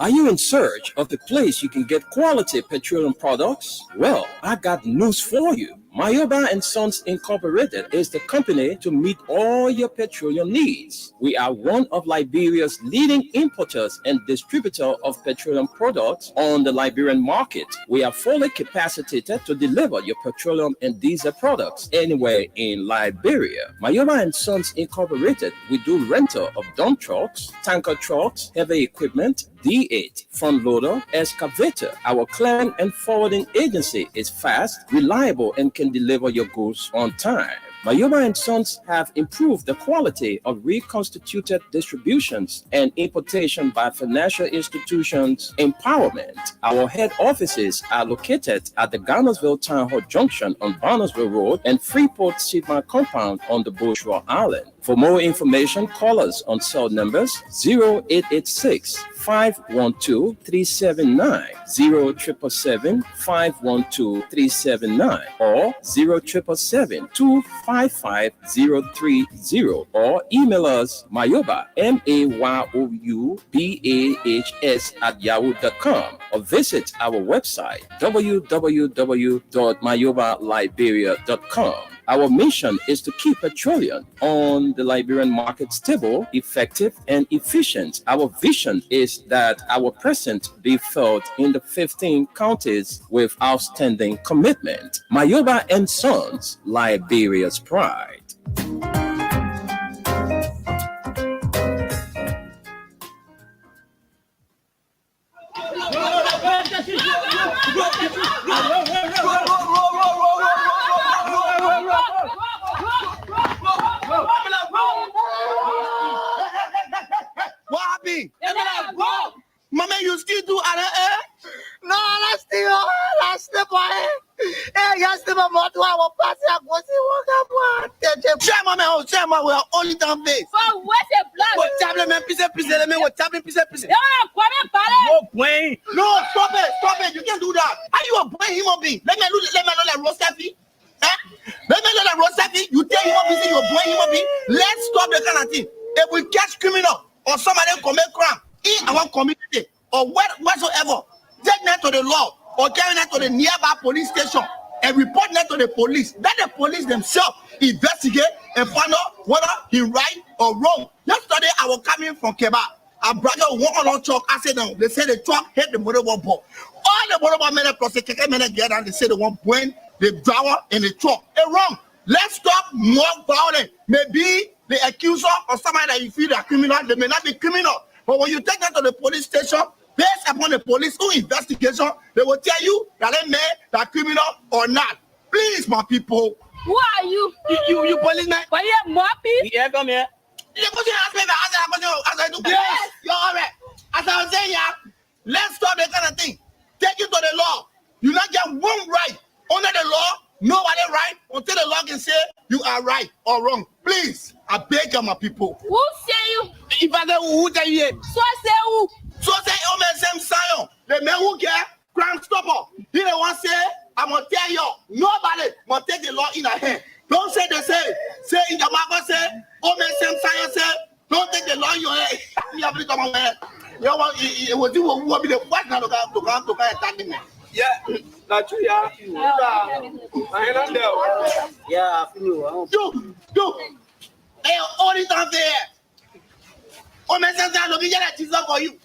Are you in search of a place you can get quality petroleum products? Well, I got news for you. Mayoba and Sons Incorporated is the company to meet all your petroleum needs. We are one of Liberia's leading importers and distributor of petroleum products on the Liberian market. We are fully capacitated to deliver your petroleum and diesel products anywhere in Liberia. Mayoba and Sons Incorporated, we do rental of dump trucks, tanker trucks, heavy equipment, D8, front loader, excavator. Our clearing and forwarding agency is fast, reliable, and can deliver your goods on time. Mayoba and Sons have improved the quality of reconstituted distributions and importation by financial institutions empowerment. Our head offices are located at the Garnersville Town Hall Junction on Barnesville Road and Freeport Sidman Compound on the Bushra Island. For more information, call us on cell numbers 0886 512 379, 0777 512 379, or 0777 255 030, or email us Mayoba, MAYOUBAHS @yahoo.com, or visit our website www.mayobaliberia.com. Our mission is to keep petroleum on the Liberian market stable, effective, and efficient. Our vision is that our presence be felt in the 15 counties with outstanding commitment. Mayoba and Sons, Liberia's pride. What happened? Mama, you still do RA? No, last boy. Hey, yesterday, my mother was passing. I was saying, Mama, we are only down face. For what's a blood? What tablet, man, piece. No, stop it. You can't do that. Are you a brain human being? Let me know that Rosafi. Let me know that Rosafi. You tell human being you're a brain human being. Let's stop the kind of thing. If we catch criminal or somebody commit crime in our community or whatsoever, take that to the law or carry that to the nearby police station and report that to the police. Let the police themselves investigate and find out whether he right or wrong. Yesterday, I was coming from Keba. A brother walked on truck. I said, no. They said the truck hit the motorball ball. All the motorball men plus the keke men get and they say they want point the driver in the truck. It's wrong. Let's stop more violence. Maybe the accuser or somebody that you feel are criminal, they may not be criminal. But when you take that to the police station Based upon the police investigation, they will tell you that they made that criminal or not. Please, my people. Who are you? You policeman. Why you have more people? Yeah, come here. The question asked me as I do. Yes, you're all right. As I was saying, yeah, let's stop that kind of thing. Take it to the law. You not get one right under the law. Nobody right until the law can say you are right or wrong. Please, I beg you, my people. Who say you? If I say who tell you, So say who? so say oh man, same Zion. The man who get crime stopper. He the one say I'm gonna tell you. Nobody gonna take the law in a hand. Don't say they say in the market say oh man, same Zion say don't take the law in your hand. You have to come on man. You want it was you who will be the first now to come attack me. Yeah, not true, yeah. I ain't there. Yeah, I feel Do. Hey, all this time there. Oh man, same Zion, look at Jesus for you.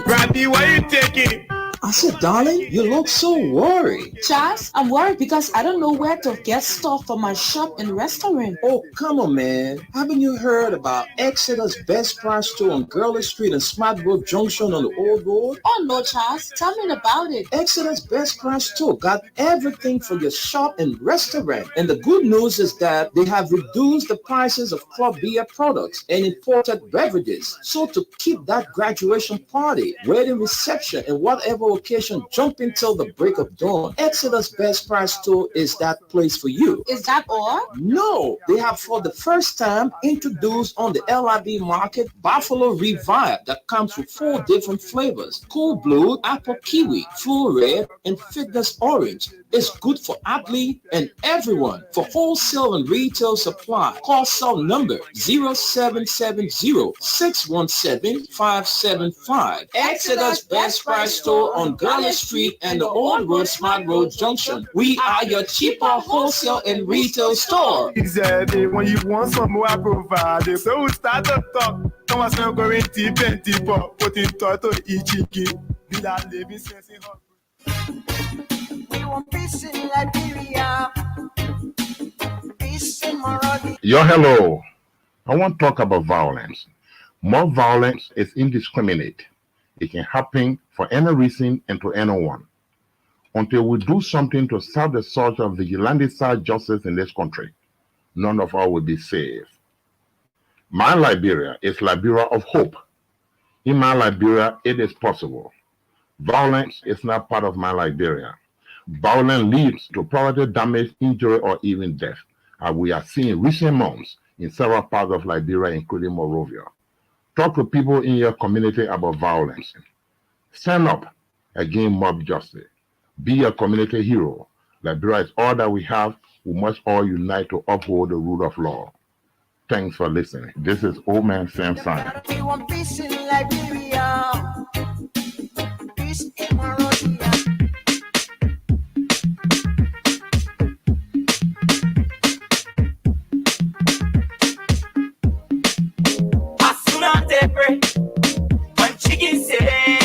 Rabbi, why you taking? I said, darling, you look so worried. Charles, I'm worried because I don't know where to get stuff for my shop and restaurant. Oh, come on, man. Haven't you heard about Exeter's Best Price Store on Gurley Street and Smart Road Junction on the Old Road? Oh no, Charles, tell me about it. Exeter's Best Price Store got everything for your shop and restaurant. And the good news is that they have reduced the prices of club beer products and imported beverages. So to keep that graduation party, wedding reception, and whatever occasion jumping till the break of dawn, Exeter's Best Price Store is that place for you. Is that all? No, they have for the first time introduced on the LIB market Buffalo Revive that comes with 4 different flavors: Cool Blue, Apple Kiwi, Full Red, and Fitness Orange. It's good for athlete and everyone. For wholesale and retail supply, call cell number 0770-617-575. Exeter's Best Price Store on Gurley Street and the Old Road Smart Road Junction. We are your cheaper wholesale and retail store. Exactly. When you want some more, I provide. So we start to talk. Come on, I'm going to put in toto ichiki. Bila living sense in hot. We want peace in Liberia, peace in Morocco. Yo, hello. I want to talk about violence. More violence is indiscriminate. It can happen for any reason and to anyone. Until we do something to stop the surge of vigilante-style justice in this country, none of us will be safe. My Liberia is Liberia of hope. In my Liberia, it is possible. Violence is not part of my Liberia. Violence leads to property damage, injury, or even death, as we are seeing in recent months in several parts of Liberia, including Monrovia. Talk to people in your community about violence. Stand up against mob justice. Be a community hero. Liberia is all that we have. We must all unite to uphold the rule of law. Thanks for listening. This is Old Man Sam Simon. We want peace in Liberia, peace in Morocco. When chicken say,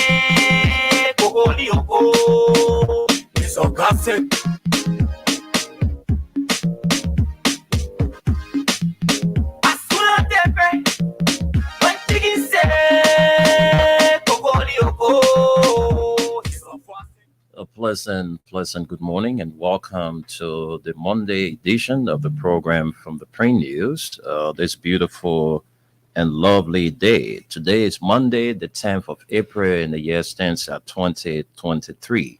Kogolioko, it's a gossip. When chicken say, Kogolioko, it's a pleasant good morning and welcome to the Monday edition of the program from the Print News. This beautiful and lovely day. Today is Monday, the 10th of April, and the year stands at 2023.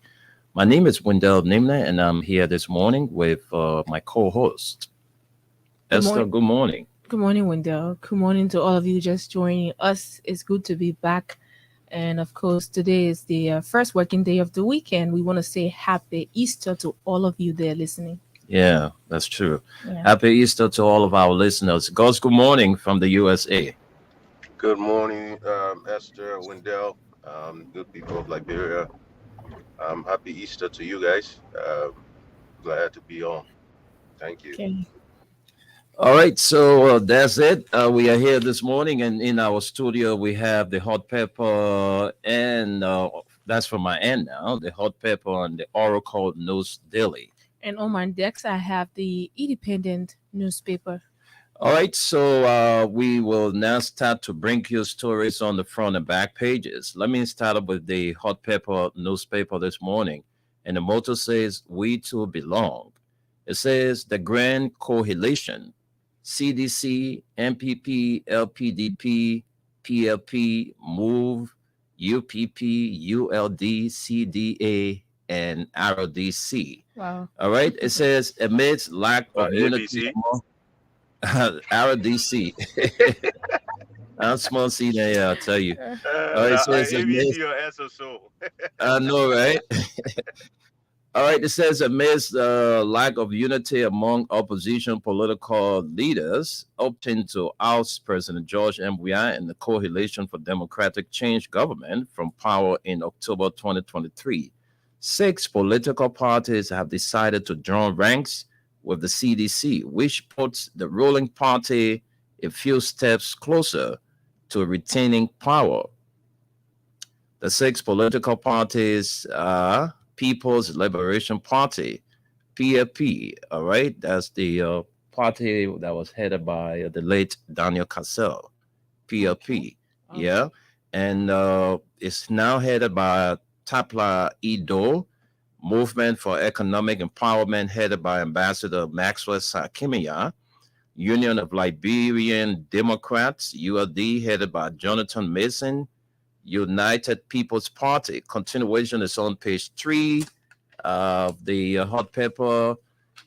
My name is Wendell Nimna, and I'm here this morning with my co-host, Esther. Good morning. Good morning, Wendell. Good morning to all of you just joining us. It's good to be back. And of course, today is the first working day of the weekend. We want to say happy Easter to all of you there listening. Yeah, that's true. Yeah. Happy Easter to all of our listeners. Gus, good morning from the USA. Good morning, Esther, Wendell, good people of Liberia. Happy Easter to you guys. Glad to be on. Thank you. Okay. All right, so that's it. We are here this morning, and in our studio, we have the hot pepper, and that's from my end now, the hot pepper and the Oracle News Daily. And on my decks, I have the Independent newspaper. All right, so we will now start to bring you stories on the front and back pages. Let me start up with the Hot Pepper newspaper this morning. And the motto says, "We too belong." It says, the Grand Coalition, CDC, MPP, LPDP, PLP, MOVE, UPP, ULD, CDA, and RODC. Wow. All right, it says, amidst lack of unity ABC. among RODC. I'm small C there, I'll tell you. It says ABC or SSO. I know, right? All right, it says amidst lack of unity among opposition political leaders, opting to oust President George M. Weah and the Coalition for Democratic Change government from power in October 2023. 6 political parties have decided to join ranks with the CDC, which puts the ruling party a few steps closer to retaining power. The 6 political parties are People's Liberation Party, PFP, all right? That's the party that was headed by the late Daniel Cassell, PFP, yeah? And it's now headed by Tapla Ido, Movement for Economic Empowerment, headed by Ambassador Maxwell Sakimiya, Union of Liberian Democrats, ULD, headed by Jonathan Mason, United People's Party. Continuation is on page 3 of the Hot Pepper.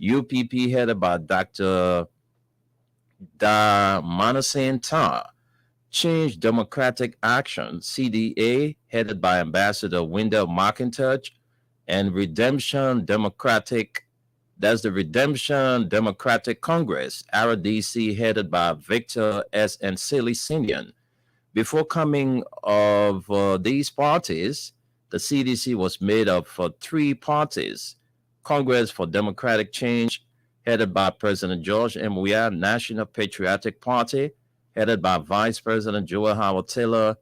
UPP, headed by Dr. Da Manasseh Tar. Change Democratic Action, CDA, headed by Ambassador Wendell McIntosh, and Redemption Democratic, that's the Redemption Democratic Congress, RDC, headed by Victor S. Nsili-Sinian. Before coming of these parties, the CDC was made of 3 parties: Congress for Democratic Change, headed by President George M. Weah, National Patriotic Party, headed by Vice President Joel Howard Taylor,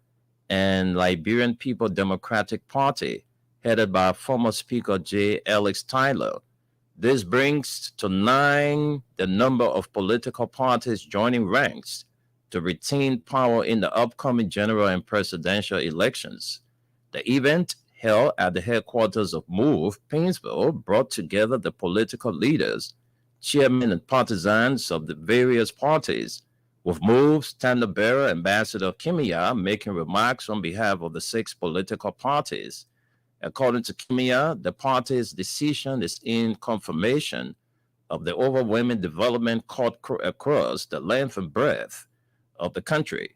and Liberian People Democratic Party, headed by former Speaker J. Alex Tyler. This brings to 9 the number of political parties joining ranks to retain power in the upcoming general and presidential elections. The event, held at the headquarters of MOVE, Painesville, brought together the political leaders, chairmen, and partisans of the various parties, with MOVE standard bearer Ambassador Kimiya making remarks on behalf of the 6 political parties. According to Kimiya, the party's decision is in confirmation of the overwhelming development caught across the length and breadth of the country.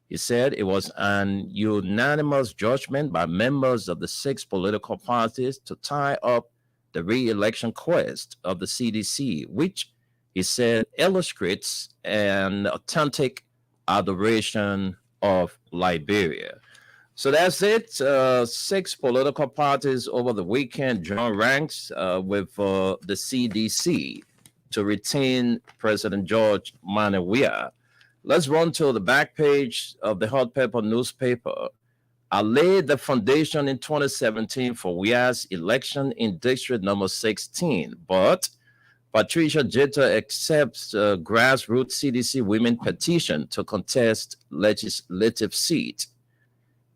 He said it was an unanimous judgment by members of the 6 political parties to tie up the re-election quest of the CDC, which he said illustrates an authentic adoration of Liberia. So that's it. 6 political parties over the weekend joined ranks with the CDC to retain President George Manneh Weah. Let's run to the back page of the Hot Pepper newspaper. I laid the foundation in 2017 for Weah's election in District number 16, but Patricia Jeter accepts grassroots CDC women petition to contest legislative seat.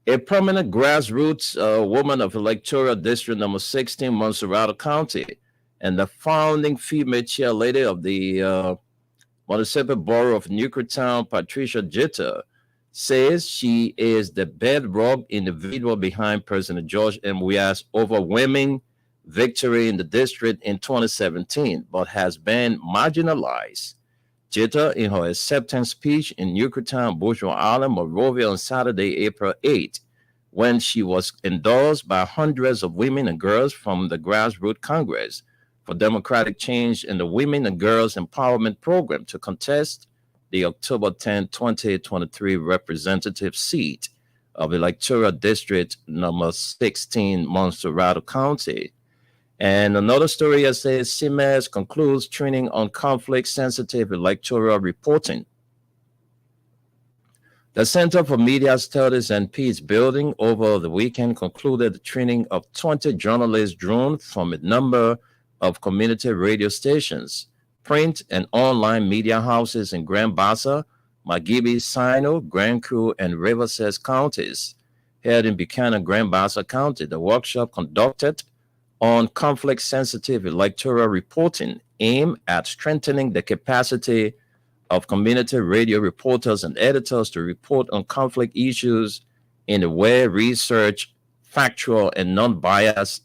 A prominent grassroots woman of electoral district number 16, Montserrat County, and the founding female chairlady of the municipal borough of Newcretown, Patricia Jeter, says she is the bedrock individual behind President George M. Weah's overwhelming victory in the district in 2017, but has been marginalized. Jeter, in her acceptance speech in Newcretown, Bourgeois Island, Monrovia on Saturday, April 8, when she was endorsed by hundreds of women and girls from the Grassroots Congress for Democratic Change and the Women and Girls Empowerment Program to contest the October 10, 2023 representative seat of electoral district number 16, Montserrat County. And another story that says CMS concludes training on conflict-sensitive electoral reporting. The Center for Media Studies and Peace Building over the weekend concluded the training of 20 journalists drawn from a number of community radio stations, print and online media houses in Grand Bassa, Magibi, Sino, Grand Cru, and Riverside counties. Held in Buchanan, Grand Bassa County, the workshop conducted on conflict-sensitive electoral reporting aimed at strengthening the capacity of community radio reporters and editors to report on conflict issues in a well-researched, factual, and non-biased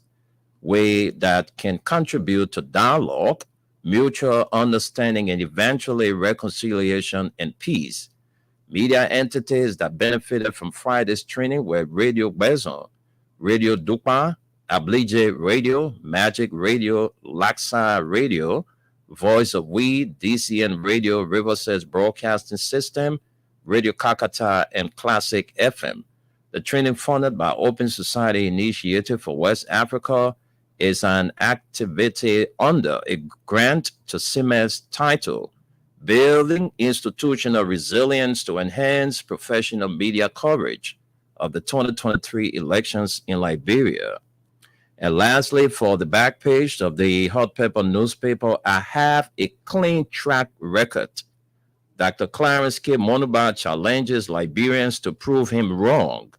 way that can contribute to dialogue, mutual understanding, and eventually reconciliation and peace. Media entities that benefited from Friday's training were Radio Beson, Radio Dupa, Ablige Radio, Magic Radio, Laksa Radio, Voice of We, DCN Radio, Riverside Broadcasting System, Radio Kakata, and Classic FM. The training, funded by Open Society Initiative for West Africa, is an activity under a grant to CIMES title, Building Institutional Resilience to Enhance Professional Media Coverage of the 2023 elections in Liberia. And lastly, for the back page of the Hot Pepper newspaper, I have a clean track record. Dr. Clarence K. Monuba challenges Liberians to prove him wrong.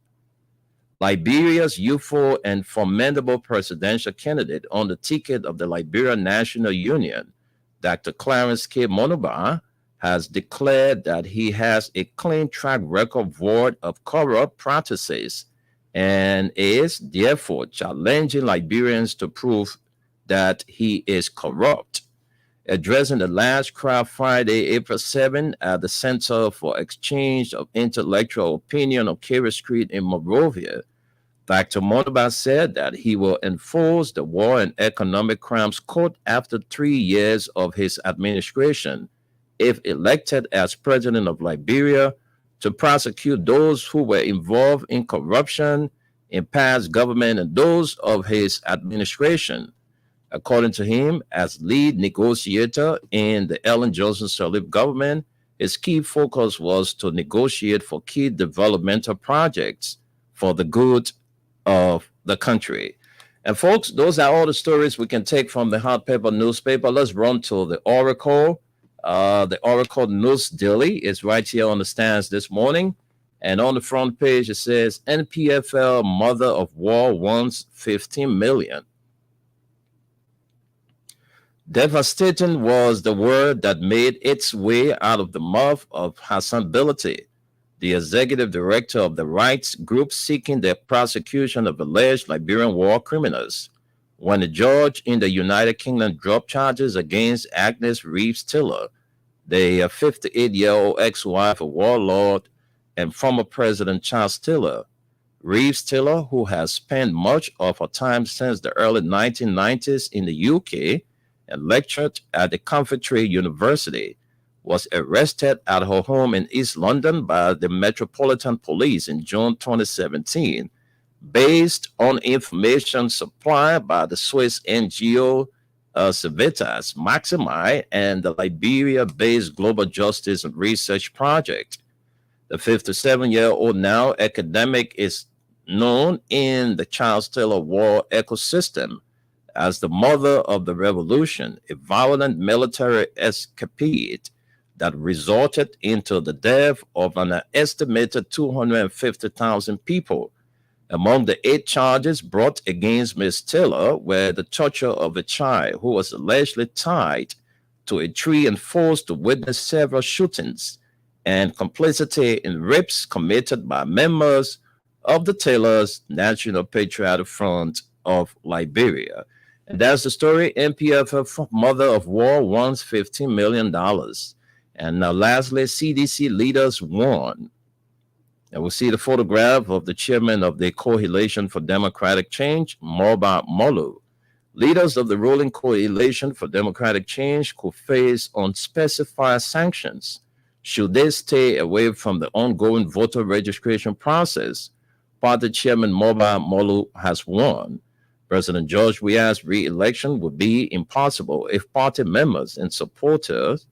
Liberia's youthful and formidable presidential candidate on the ticket of the Liberian National Union, Dr. Clarence K. Monuba, has declared that he has a clean track record void of corrupt practices and is therefore challenging Liberians to prove that he is corrupt. Addressing the large crowd Friday, April 7, at the Center for Exchange of Intellectual Opinion on Carey Street in Monrovia, Dr. Monuba said that he will enforce the War and Economic Crimes Code after 3 years of his administration, if elected as president of Liberia, to prosecute those who were involved in corruption in past government and those of his administration. According to him, as lead negotiator in the Ellen Johnson Sirleaf government, his key focus was to negotiate for key developmental projects for the good of the country. And folks, those are all the stories we can take from the Hot Pepper newspaper. Let's run to the Oracle. The Oracle News Daily is right here on the stands this morning. And on the front page, it says, NPFL mother of war wants 15 million. Devastating was the word that made its way out of the mouth of Hassan Bilati, the executive director of the rights group seeking the prosecution of alleged Liberian war criminals, when a judge in the United Kingdom dropped charges against Agnes Reeves Tiller, the 58-year-old ex-wife of warlord and former President Charles Tiller. Reeves Tiller, who has spent much of her time since the early 1990s in the UK and lectured at the Coventry University, was arrested at her home in East London by the Metropolitan Police in June 2017, based on information supplied by the Swiss NGO Civitas Maximi and the Liberia-based Global Justice and Research Project. The 57-year-old now academic is known in the Charles Taylor war ecosystem as the mother of the revolution, a violent military escapade that resulted into the death of an estimated 250,000 people. Among the 8 charges brought against Ms. Taylor were the torture of a child who was allegedly tied to a tree and forced to witness several shootings, and complicity in rapes committed by members of the Taylor's National Patriotic Front of Liberia. And that's the story. NPF, mother of war, wants $15 million. And now lastly, CDC leaders warn. And we'll see the photograph of the chairman of the Coalition for Democratic Change, Moba Molu. Leaders of the ruling Coalition for Democratic Change could face unspecified sanctions should they stay away from the ongoing voter registration process. Party Chairman Moba Molu has warned President George Weah's re-election would be impossible if party members and supporters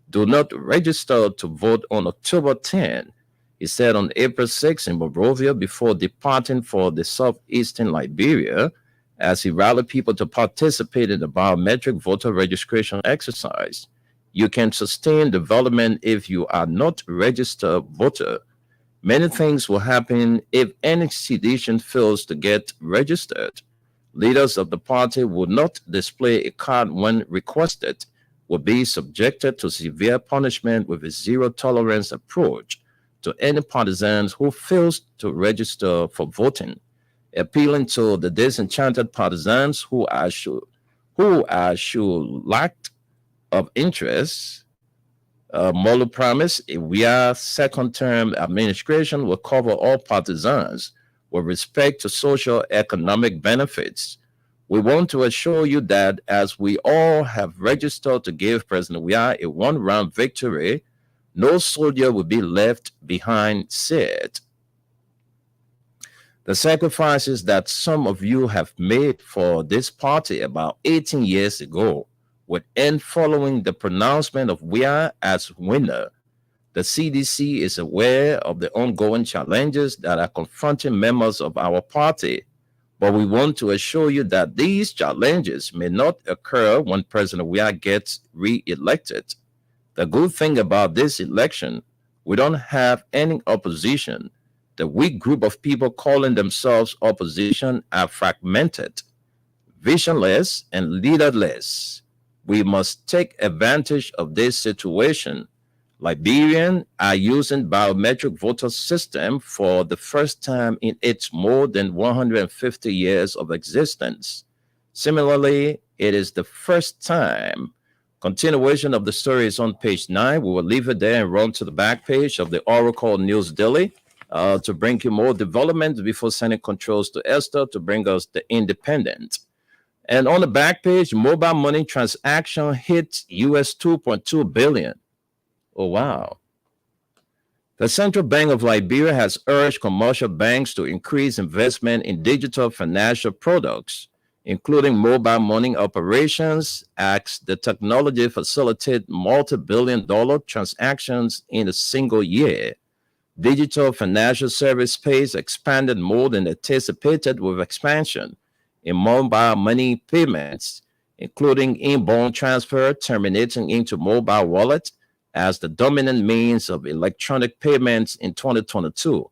do not register to vote on October 10. He said on April 6 in Monrovia before departing for the southeastern Liberia as he rallied people to participate in the biometric voter registration exercise. You can sustain development if you are not a registered voter. Many things will happen if any citizen fails to get registered. Leaders of the party would not display a card when requested, will be subjected to severe punishment with a zero-tolerance approach to any partisans who fails to register for voting, appealing to the disenchanted partisans who are sure lack of interest. Molo promised a second-term administration will cover all partisans with respect to social economic benefits. We want to assure you that as we all have registered to give President Weah a one-round victory, no soldier will be left behind, said. The sacrifices that some of you have made for this party about 18 years ago would end following the pronouncement of Weah as winner. The CDC is aware of the ongoing challenges that are confronting members of our party, but we want to assure you that these challenges may not occur when President Weah gets re-elected. The good thing about this election, we don't have any opposition. The weak group of people calling themselves opposition are fragmented, visionless, and leaderless. We must take advantage of this situation. Liberians are using biometric voter system for the first time in its more than 150 years of existence. Similarly, it is the first time. Continuation of the story is on page 9. We will leave it there and run to the back page of the Oracle News Daily to bring you more development before sending controls to Esther to bring us the Independent. And on the back page, mobile money transaction hits US 2.2 billion. Oh, wow. The Central Bank of Liberia has urged commercial banks to increase investment in digital financial products, including mobile money operations, as the technology facilitates multi-billion-dollar transactions in a single year. Digital financial service space expanded more than anticipated with expansion in mobile money payments, including inbound transfer terminating into mobile wallet as the dominant means of electronic payments in 2022.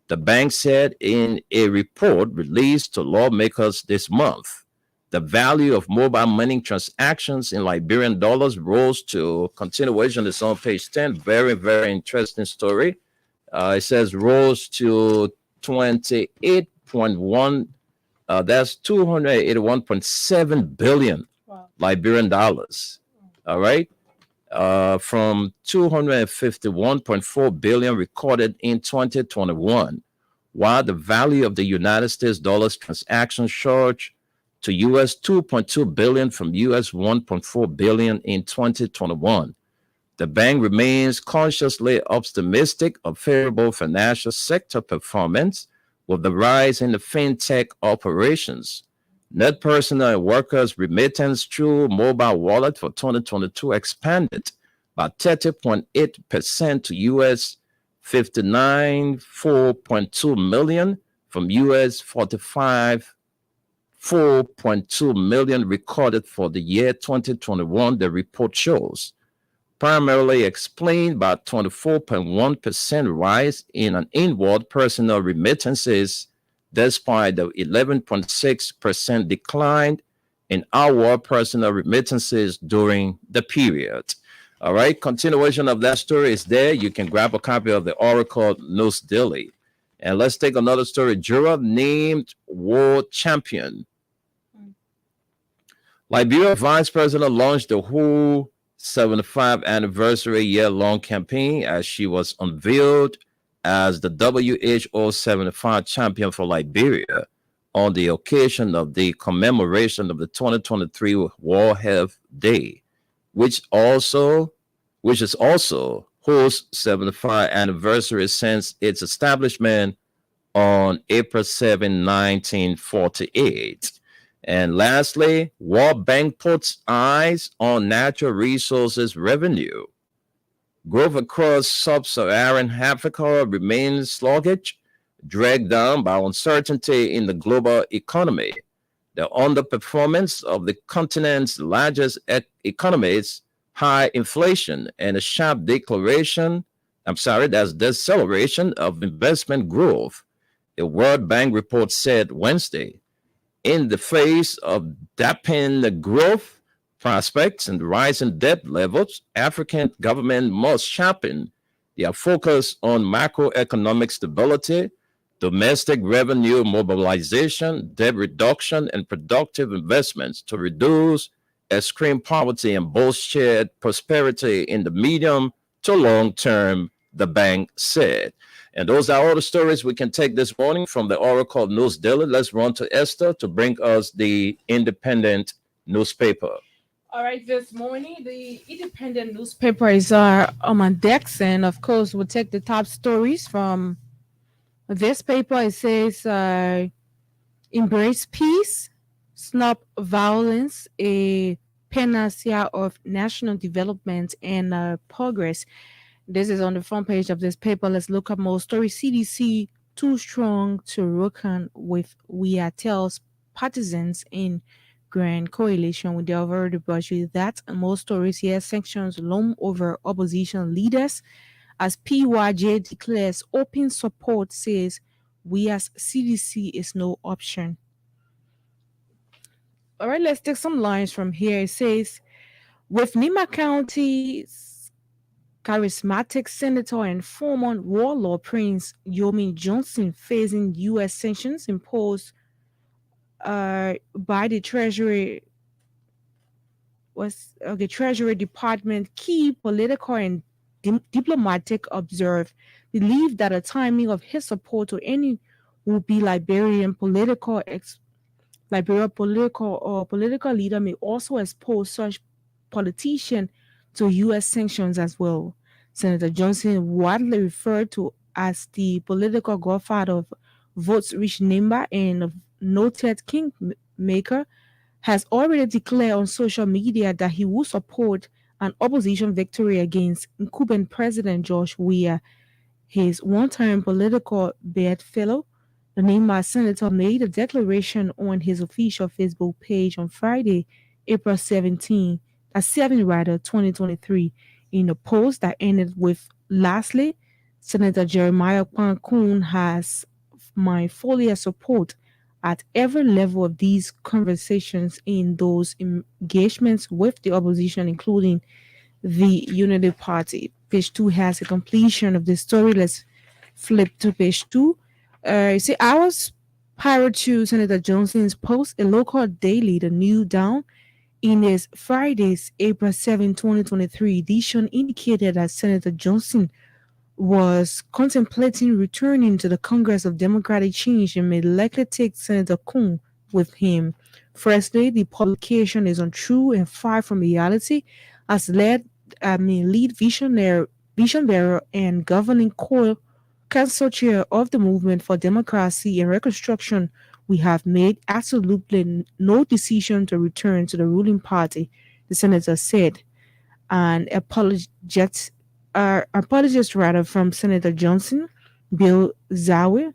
The bank said in a report released to lawmakers this month, the value of mobile money transactions in Liberian dollars rose to, continuation is on page 10, very, very interesting story. It says rose to 28.1, that's 281.7 billion Liberian dollars. All right. From 251.4 billion recorded in 2021, while the value of the United States dollars transaction surged to US 2.2 billion from US 1.4 billion in 2021. The bank remains cautiously optimistic of favorable financial sector performance with the rise in the fintech operations. Net personal and workers' remittance through mobile wallet for 2022 expanded by 30.8% to US 59.4 million from US 45.4 million recorded for the year 2021, the report shows, primarily explained by 24.1% rise in an inward personal remittances, despite the 11.6% decline in outward personal remittances during the period. All right, continuation of that story is there. You can grab a copy of the Oracle News Daily. And let's take another story. Jura named world champion. Liberia Vice President launched the WHO 75th anniversary year-long campaign as she was unveiled as the WHO 75 champion for Liberia on the occasion of the commemoration of the 2023 World Health Day, which is also WHO's 75th anniversary since its establishment on April 7, 1948. And lastly, World Bank puts eyes on natural resources revenue. Growth across sub-Saharan Africa remains sluggish, dragged down by uncertainty in the global economy. the underperformance of the continent's largest economies, high inflation, and a sharp deceleration of investment growth, a World Bank report said Wednesday. In the face of dampened growth prospects and rising debt levels, African governments must sharpen their focus on macroeconomic stability, domestic revenue mobilization, debt reduction, and productive investments to reduce extreme poverty and boost shared prosperity in the medium to long term, the bank said. And those are all the stories we can take this morning from the Oracle News Daily. Let's run to Esther to bring us the Independent newspaper. All right, this morning, the Independent newspaper is on my decks. And of course, we'll take the top stories from this paper. It says, embrace peace, stop violence, a panacea of national development and progress. This is on the front page of this paper. Let's look up more stories. CDC too strong to reckon with Weatel's partisans in grand coalition with the over the budget. That and more stories here. Sanctions loom over opposition leaders as PYJ declares open support, says we as CDC is no option. All right, let's take some lines from here. It says, with Nima County's charismatic senator and former warlord Prince Yomi Johnson facing U.S. sanctions imposed by the Treasury Department, key political and diplomatic observe believe that a timing of his support to any will be Liberian political leader may also expose such politician to U.S. sanctions as well. Senator Johnson, widely referred to as the political godfather of votes-rich Nimba and a noted kingmaker, has already declared on social media that he will support an opposition victory against incumbent President George Weah. His one-time political bedfellow, the Nimba senator, made a declaration on his official Facebook page on Friday, April 7, 2023, in a post that ended with, lastly, Senator Jeremiah Kwankun has my full support at every level of these conversations in those engagements with the opposition, including the Unity Party. Page 2 has a completion of the story. Let's flip to page 2. See, hours prior to Senator Johnson's post, a local daily, The New Dawn, in his Friday's April 7, 2023 edition, indicated that Senator Johnson was contemplating returning to the Congress of Democratic Change and may likely take Senator Kuhn with him. Firstly, the publication is untrue and far from reality, as lead vision bearer and governing core council chair of the Movement for Democracy and Reconstruction, we have made absolutely no decision to return to the ruling party, the senator said. An apologist from Senator Johnson, Bill Zawi,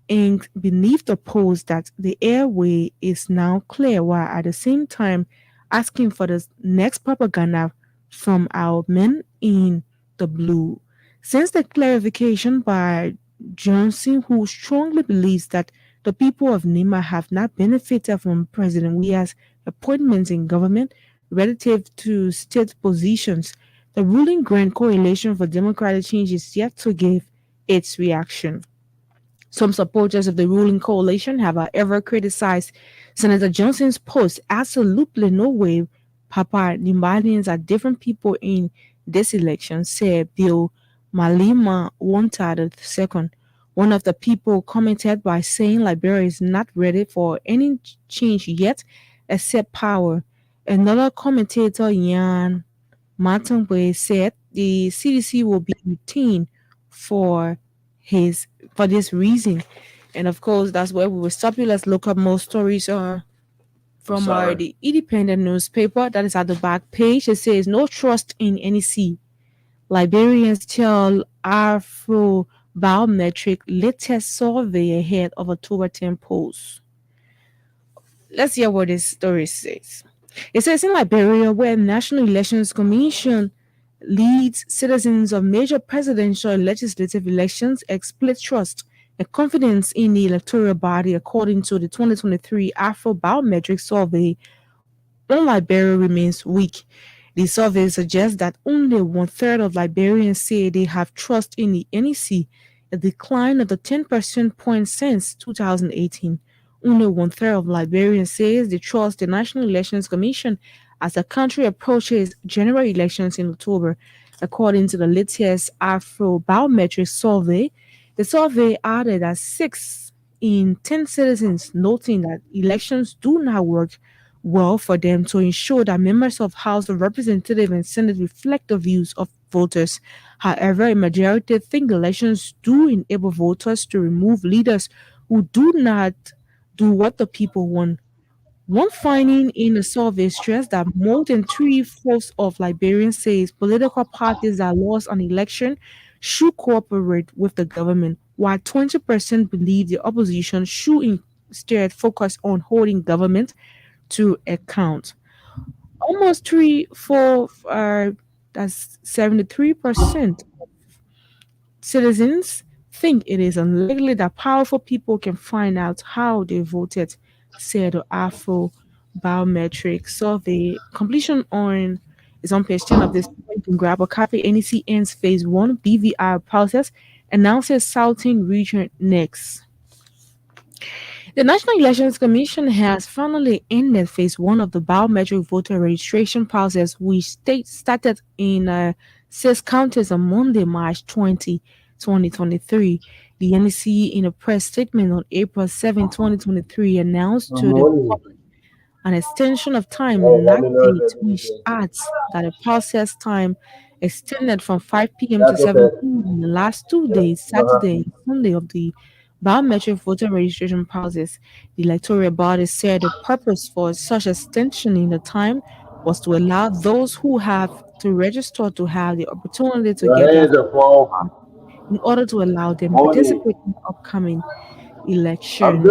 inked beneath the post that the airway is now clear, while at the same time asking for the next propaganda from our men in the blue. Since the clarification by Johnson, who strongly believes that the people of Nima have not benefited from President Weah's appointments in government relative to state positions, the ruling Grand Coalition for Democratic Change is yet to give its reaction. Some supporters of the ruling coalition have, however, criticized Senator Johnson's post. Absolutely no way, Papa Nimbalians are different people in this election, said Bill Malima Wonta II. One of the people commented by saying Liberia is not ready for any change yet except power. Another commentator, Yan Matangwe, said the CDC will be retained for this reason. And of course, that's where we will stop you. Let's look up more stories from the Independent newspaper. That is at the back page. It says, no trust in NEC. Liberians tell Afro Biometric latest survey ahead of October 10 polls. Let's hear what this story says. It says in Liberia, where National Elections Commission leads citizens of major presidential and legislative elections split trust and confidence in the electoral body, according to the 2023 Afro Biometric Survey. On Liberia remains weak. The survey suggests that only 1/3 of Liberians say they have trust in the NEC, a decline of the 10% point since 2018. Only 1/3 of Liberians says they trust the National Elections Commission as the country approaches general elections in October, according to the latest Afro Biometric Survey. The survey added that 6 in 10 citizens noting that elections do not work well for them to ensure that members of House of Representatives and Senate reflect the views of voters. However, a majority think elections do enable voters to remove leaders who do not do what the people want. One finding in the survey stressed that more than 3/4 of Liberians says political parties that lost an election should cooperate with the government, while 20% believe the opposition should instead focus on holding government to account. Almost 3/4 that's 73% of citizens think it is unlikely that powerful people can find out how they voted, said the Afro Biometric Survey. Completion is on page 10 of this. You can grab a copy. NEC ends phase 1 BVI process, announces Southern region next. The National Elections Commission has finally ended phase 1 of the biometric voter registration process, which started in 6 counties on Monday, March 20, 2023. The NEC, in a press statement on April 7, 2023, announced to the public an extension of time in that date, which adds that the process time extended from 5 p.m. to 7 p.m. in the last 2 days, Saturday and Sunday, of the biometric voter registration process. The electoral body said the purpose for such extension in the time was to allow those who have to register to have the opportunity to get their in order to allow them to participate in the upcoming election.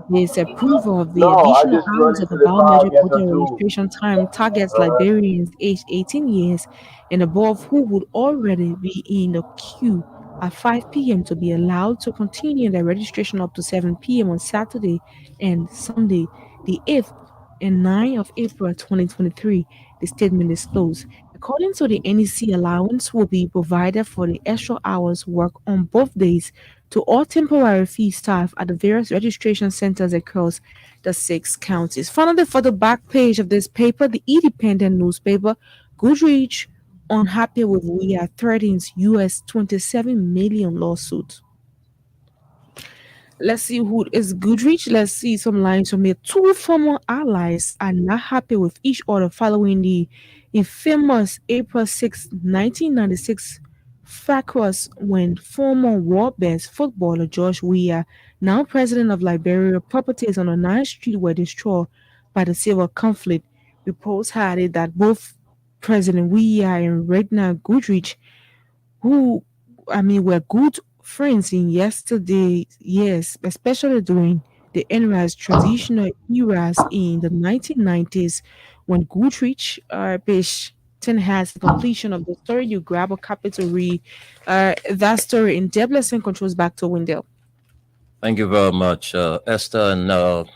This approval of the additional hours of the biometric voter registration time targets Liberians aged 18 years and above who would already be in the queue at 5 p.m. to be allowed to continue their registration up to 7 p.m. on Saturday and Sunday, the 8th and 9th of April 2023, the statement disclosed. According to the NEC, allowance will be provided for the extra hours work on both days to all temporary fee staff at the various registration centers across the 6 counties. Finally, for the back page of this paper, the independent newspaper, Goodrich unhappy with WIA threatens US $27 million lawsuit. Let's see who is Goodrich. Let's see some lines from here. 2 former allies are not happy with each other following the infamous April 6, 1996 fracas when former world best footballer George Weah, now president of Liberia, properties on the 9th Street were destroyed by the civil conflict. Reports had it that both President Weah and Ragnar Goodrich, who were good friends in yesterday years, especially during the NRA's transitional eras in the 1990s, when Goodrich has the completion of the story. You grab a copy to read that story in depth. Let's send controls back to Wendell. Thank you very much, Esther. And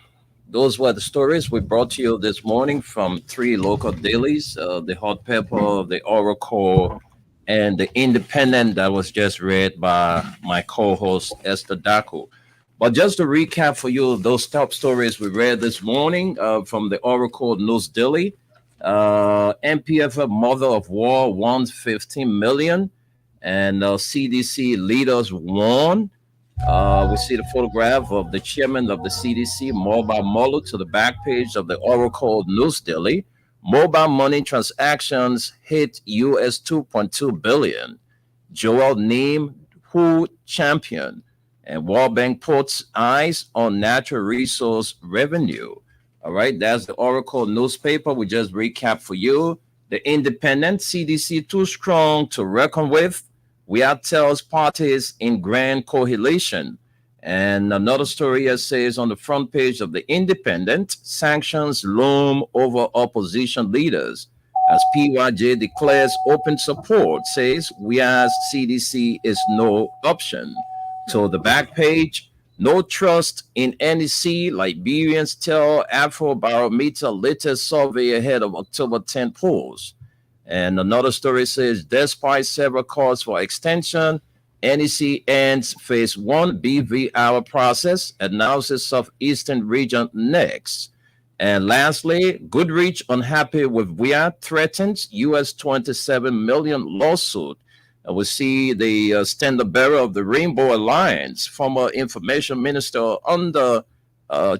those were the stories we brought to you this morning from 3 local dailies, the Hot Pepper, the Oracle, and the Independent that was just read by my co-host, Esther Daku. But just to recap for you, those top stories we read this morning from the Oracle News Daily. MPF, mother of war, won 15 million, and CDC leaders won. We see the photograph of the chairman of the CDC, Mobile Molo, to the back page of the Oracle News Daily. Mobile money transactions hit US 2.2 billion. Joel Neem, WHO champion, and World Bank puts eyes on natural resource revenue. All right, that's the Oracle newspaper. We just recap for you. The Independent, CDC too strong to reckon with. We are tells parties in grand coalition. And another story here says on the front page of the Independent, sanctions loom over opposition leaders as PYJ declares open support, says we as CDC is no option. So the back page, no trust in NEC, Liberians tell Afrobarometer latest survey ahead of October 10 polls. And another story says, despite several calls for extension, NEC ends phase 1 BV hour process, announces Southeastern region next. And lastly, Goodrich unhappy with WIA, threatens US $27 million lawsuit. And we see the standard bearer of the Rainbow Alliance, former information minister under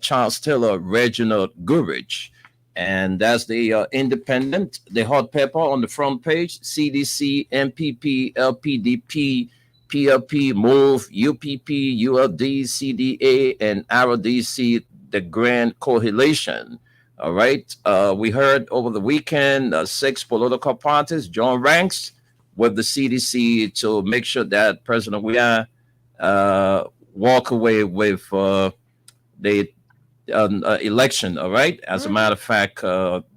Charles Taylor, Reginald Goodrich. And that's the Independent, the hot pepper on the front page, CDC, MPP, LPDP, PLP, MOVE, UPP, ULD, CDA, and RODC, the Grand Coalition. All right. We heard over the weekend 6 political parties join ranks with the CDC to make sure that President Weah walk away with the election. All right. As a matter of fact,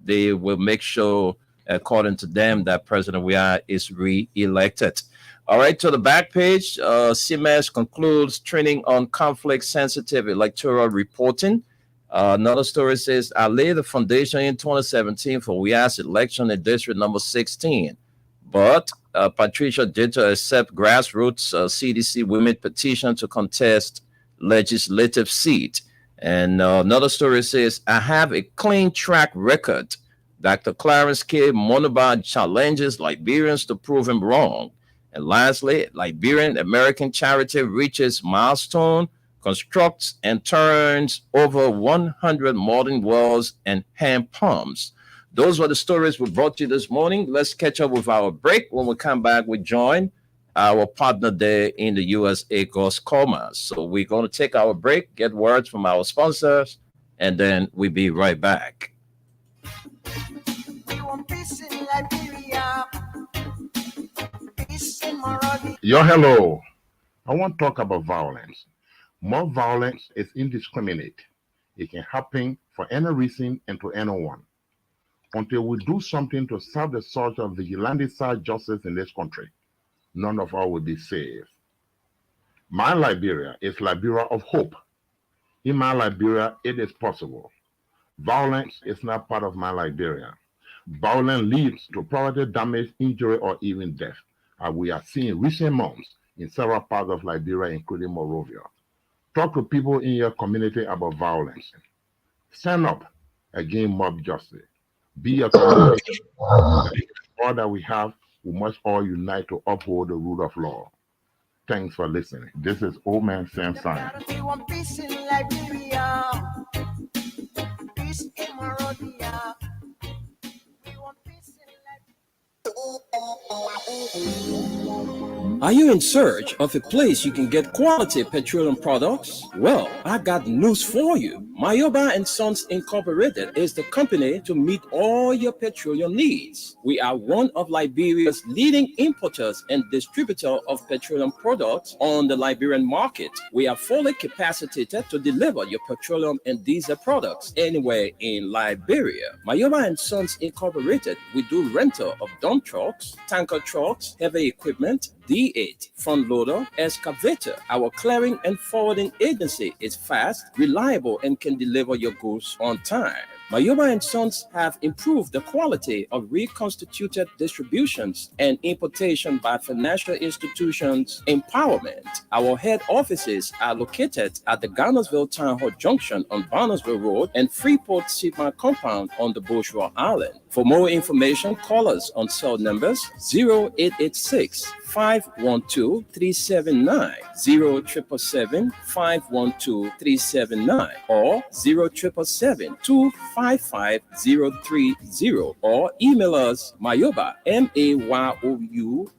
they will make sure, according to them, that President Weah is re-elected. All right, to the back page, CMS concludes training on conflict-sensitive electoral reporting. Another story says, I laid the foundation in 2017 for WIA's election in district number 16. But Patricia did to accept grassroots CDC women petition to contest legislative seat. And another story says, I have a clean track record. Dr. Clarence K. Monaba challenges Liberians to prove him wrong. And lastly, Liberian American charity reaches milestone, constructs and turns over 100 modern wells and hand pumps. Those were the stories we brought you this morning. Let's catch up with our break. When we come back, we join our partner there in the USA, Gus Comas. So we're going to take our break, get words from our sponsors, and then we'll be right back. We want peace in Liberia. Yo, hello. I want to talk about violence. More violence is indiscriminate. It can happen for any reason and to anyone. Until we do something to serve the sort of vigilante-style justice in this country, none of us will be safe. My Liberia is Liberia of hope. In my Liberia, it is possible. Violence is not part of my Liberia. Violence leads to property damage, injury, or even death, as we are seeing recent months in several parts of Liberia, including Monrovia. Talk to people in your community about violence. Stand up against mob justice. Be a community. All that we have, we must all unite to uphold the rule of law. Thanks for listening. This is Old Man Sam Simon. We want peace in Liberia. Peace in Monrovia. We want peace in Are you in search of a place you can get quality petroleum products? Well, I got news for you. Mayoba and Sons Incorporated is the company to meet all your petroleum needs. We are one of Liberia's leading importers and distributor of petroleum products on the Liberian market. We are fully capacitated to deliver your petroleum and diesel products anywhere in Liberia. Mayoba and Sons Incorporated, we do rental of dump trucks, tanker trucks, heavy equipment, D8, front loader, excavator. Our clearing and forwarding agency is fast, reliable, and can deliver your goods on time. Mayoba and Sons have improved the quality of reconstituted distributions and importation by financial institutions empowerment. Our head offices are located at the Garnersville Town Hall Junction on Barnesville Road and Freeport Sigma Compound on the Bushra Island. For more information, call us on cell numbers 0886 512 379, 0777 512 379, or 0777 255 030, or email us Mayoba, MAYOUBAHS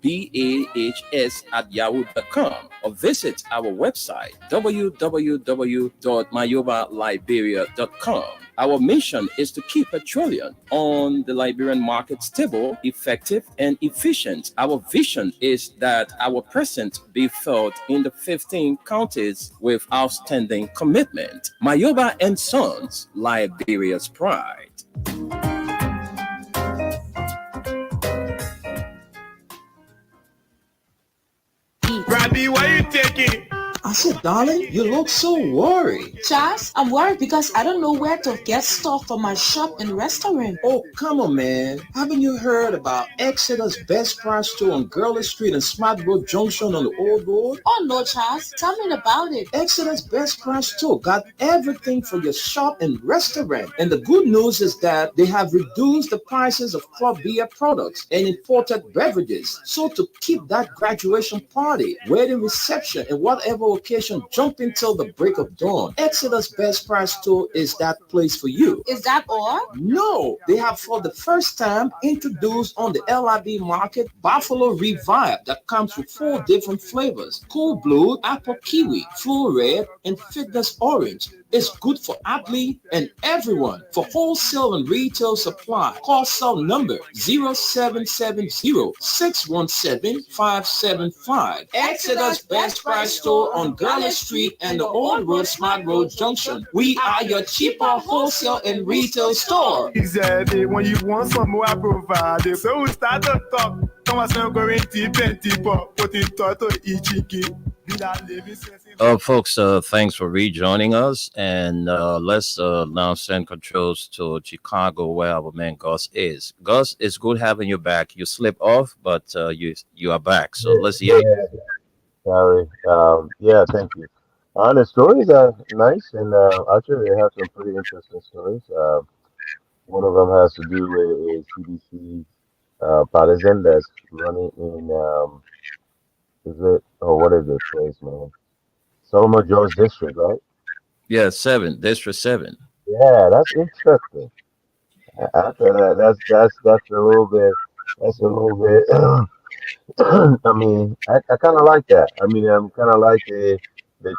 @yahoo.com, or visit our website www.mayobaliberia.com. Our mission is to keep petroleum on the Liberian market stable, effective, and efficient. Our vision is that our presence be felt in the 15 counties with outstanding commitment. Mayoba and Sons, Liberia's pride. Brandy, why you taking? I said, darling, you look so worried. Charles, I'm worried because I don't know where to get stuff for my shop and restaurant. Oh, come on, man. Haven't you heard about Exeter's Best Price Store on Gurley Street and Smart Road Junction on the Old Road? Oh, no, Charles. Tell me about it. Exeter's Best Price Store got everything for your shop and restaurant. And the good news is that they have reduced the prices of club beer products and imported beverages. So to keep that graduation party, wedding reception, and whatever occasion jumping till the break of dawn, Exeter's Best Price Store is that place for you. Is that all? No, they have for the first time introduced on the LIB market Buffalo Revive that comes with 4 different flavors: Cool Blue, Apple Kiwi, Full Red, and Fitness Orange. It's good for athlete and everyone. For wholesale and retail supply, call cell number 0770-617-575. Exeter's Best Price Store on Gurley Street and the Old Road Smart Road Junction. We are your cheaper wholesale and retail store. Easy, when you want some more, I provide. So we start to talk. Come on, so going deep and deeper. Put it to each folks, thanks for rejoining us, and let's now send controls to Chicago, where our man Gus is. Gus, it's good having you back. You slipped off, but you are back. So let's hear you. Sorry. Yeah, thank you. The stories are nice, and actually they have some pretty interesting stories. One of them has to do with a CDC partisan that's running in what is this place, man? Solomon George District, right? Yeah, District 7. Yeah, that's interesting. After that, that's a little bit. I mean, I kind of like that. I mean, I'm kind of like the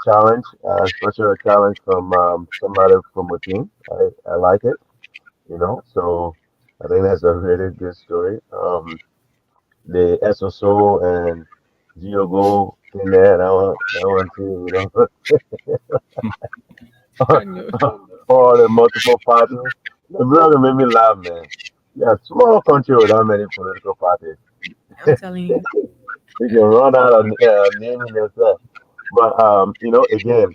challenge, especially a challenge from somebody from within. I like it, you know. So I think that's a really good story. The SSO and Geo in there, and I want to, all the multiple parties. The brother made me laugh, man. Yeah, small country without many political parties. I'm telling you. You can run out of naming yourself. But again,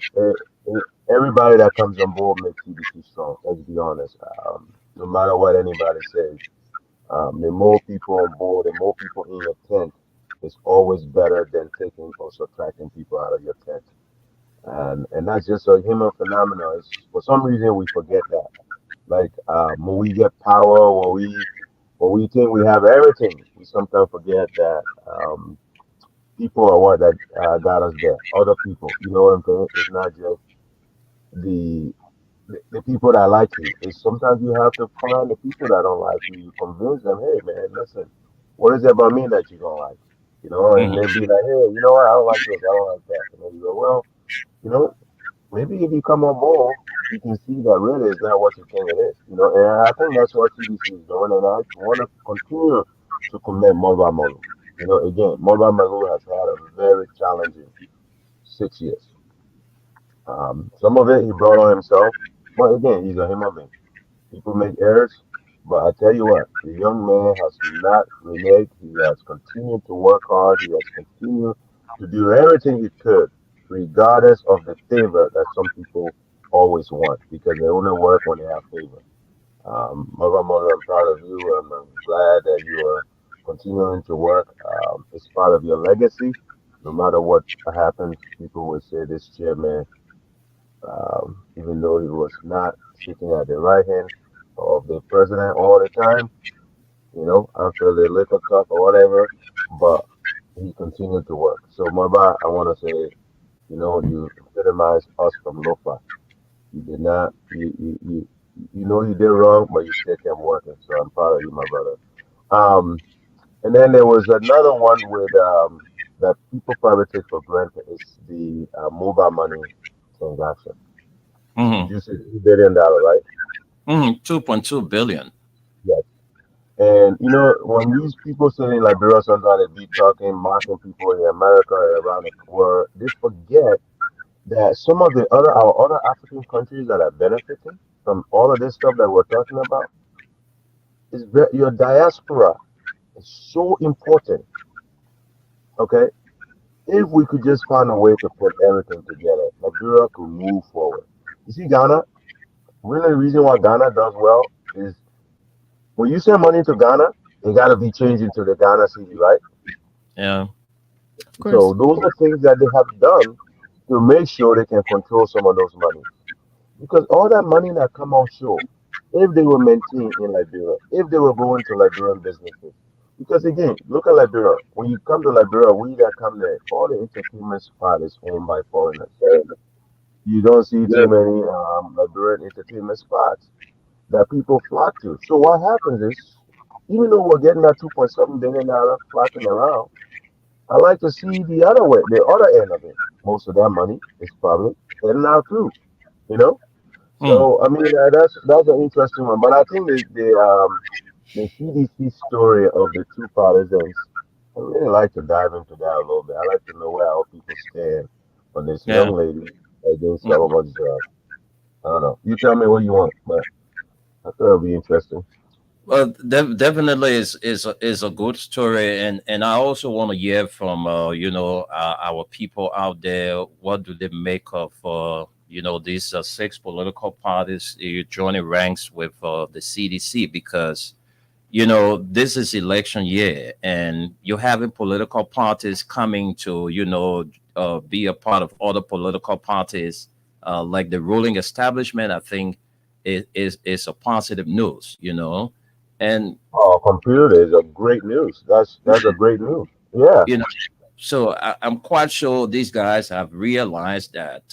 everybody that comes on board makes CDC strong. Let's be honest. No matter what anybody says, the more people on board, the more people in your tent, is always better than taking or subtracting people out of your tent. And that's just a human phenomenon. For some reason, we forget that. Like when we get power, when we think we have everything, we sometimes forget that people are what that got us there. Other people, you know what I'm saying? It's not just the people that like you. It's sometimes you have to find the people that don't like you. You convince them, hey man, listen, what is it about me that you don't like? You know, and they'll be like, hey, you know what? I don't like this. I don't like that. And then you go, well, you know, maybe if you come on board, you can see that really it's not what you think it is. You know, and I think that's what CDC is doing. And I want to continue to commend Mulva Molu. You know, again, Mulva Molu has had a very challenging 6 years. Some of it he brought on himself, but again, he's a human being. People make errors. But I tell you what, the young man has not reneged. He has continued to work hard. He has continued to do everything he could, regardless of the favor that some people always want, because they only work when they have favor. Mother, I'm proud of you. I'm glad that you are continuing to work. It's part of your legacy. No matter what happens, people will say this chairman, even though he was not sitting at the right hand of the president all the time, you know, after the liquor talk or whatever, but he continued to work. So, Maba, I want to say, you know, you epitomized us from Lofa. You did not, you know you did wrong, but you still kept working. So I'm proud of you, my brother. And then there was another one with that people probably take for granted is the mobile money transaction. Mm-hmm. You said $2 billion, right? 2.2 billion. Yes. And you know, when these people sit in Liberia, sometimes they be talking, mocking people in America and around the world, they forget that some of our other African countries that are benefiting from all of this stuff that we're talking about your diaspora is so important. Okay, if we could just find a way to put everything together, Liberia could move forward. You see, Ghana. Really, the reason why Ghana does well is when you send money to Ghana, it got to be changed into the Ghana city, right? Yeah. Of course. So those are things that they have done to make sure they can control some of those money. Because all that money that come offshore, if they were maintained in Liberia, if they were going to Liberian businesses, because again, look at Liberia. When you come to Liberia, we that come there, all the entertainment spot is owned by foreigners. You don't see too many Liberian entertainment spots that people flock to. So what happens is, even though we're getting that $2.7 billion flocking around, I like to see the other way, the other end of it. Most of that money is probably heading out too, you know. So I mean, that's an interesting one. But I think the CDC story of the two partisans, I really like to dive into that a little bit. I like to know where our people stand on this Yeah. young lady against some of us. I don't know. You tell me what you want, but I thought it'd be interesting. Well, definitely is a good story, and I also want to hear from our people out there. What do they make of these 6 political parties joining ranks with the CDC? Because this is election year, and you're having political parties coming to be a part of other political parties like the ruling establishment. I think is a positive news, and Computer is a great news. That's a great news. Yeah. So I'm quite sure these guys have realized that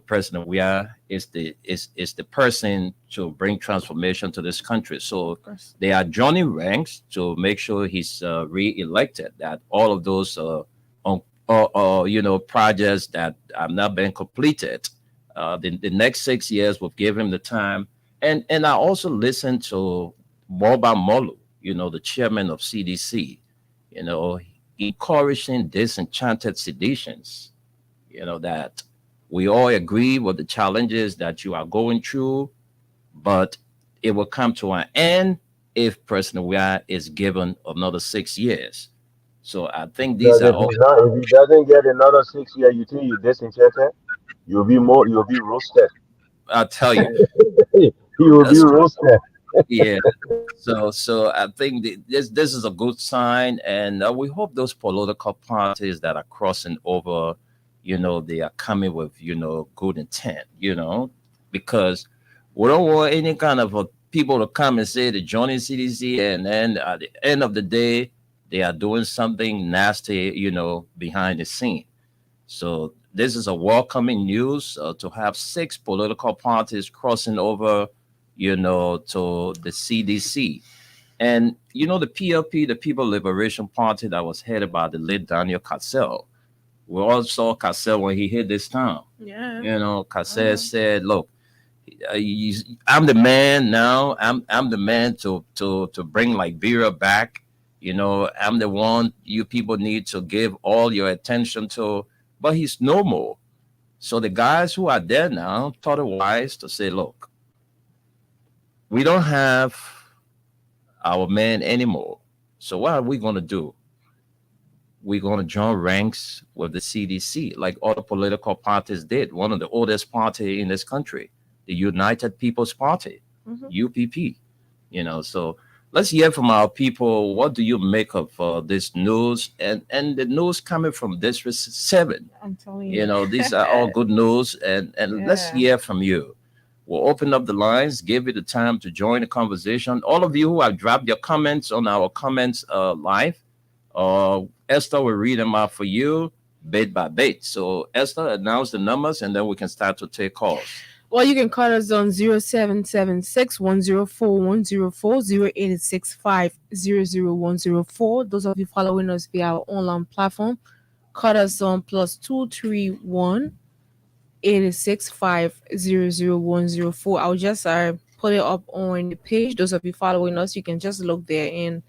President Weah is the person to bring transformation to this country. So they are joining ranks to make sure he's re-elected. That all of those projects that have not been completed, the next 6 years will give him the time. And I also listened to Boba Molu, the chairman of CDC, encouraging disenchanted seditions, that we all agree with the challenges that you are going through, but it will come to an end if President Weah is given another 6 years. So I think these are all. If he doesn't get another 6 years, you think you're disenchanted? You'll be roasted. I'll tell you. He will be roasted. Yeah. So I think this is a good sign, and we hope those political parties that are crossing over, they are coming with good intent, because we don't want any kind of people to come and say they're joining CDC, and then at the end of the day they are doing something nasty, behind the scene. So this is a welcoming news to have 6 political parties crossing over to the CDC. And the PLP, the People Liberation Party, that was headed by the late Daniel Cassell. We all saw Cassell when he hit this town. Yeah. Cassell said, "Look, I'm the man now. I'm the man to bring Liberia back. I'm the one you people need to give all your attention to." But he's no more. So the guys who are there now thought it wise to say, "Look, we don't have our man anymore. So what are we going to do? We're going to join ranks with the CDC, like other political parties did. One of the oldest party in this country, the United People's Party, UPP. So let's hear from our people. What do you make of this news and the news coming from District 7? I'm telling you. These are all good news, and let's hear from you. We'll open up the lines, give you the time to join the conversation. All of you who have dropped your comments on our comments live, Esther will read them out for you bit by bit. So Esther, announce the numbers, and then we can start to take calls. Well, you can call us on 0776 104 104 0865 00104. Those of you following us via our online platform, call us on +231 865 00104. I'll just put it up on the page. Those of you following us, you can just look there and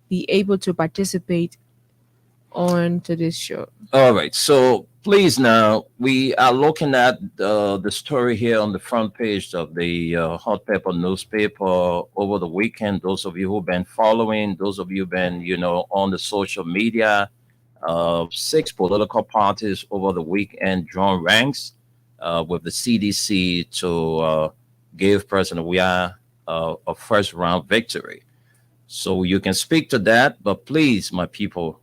be able to participate on to this show. All right. So please, now we are looking at the story here on the front page of the Hot Pepper newspaper over the weekend. Those of you who've been following, those of you who've been, on the social media, 6 political parties over the weekend joined ranks with the CDC to give President Weah a first round victory. So you can speak to that, but please, my people,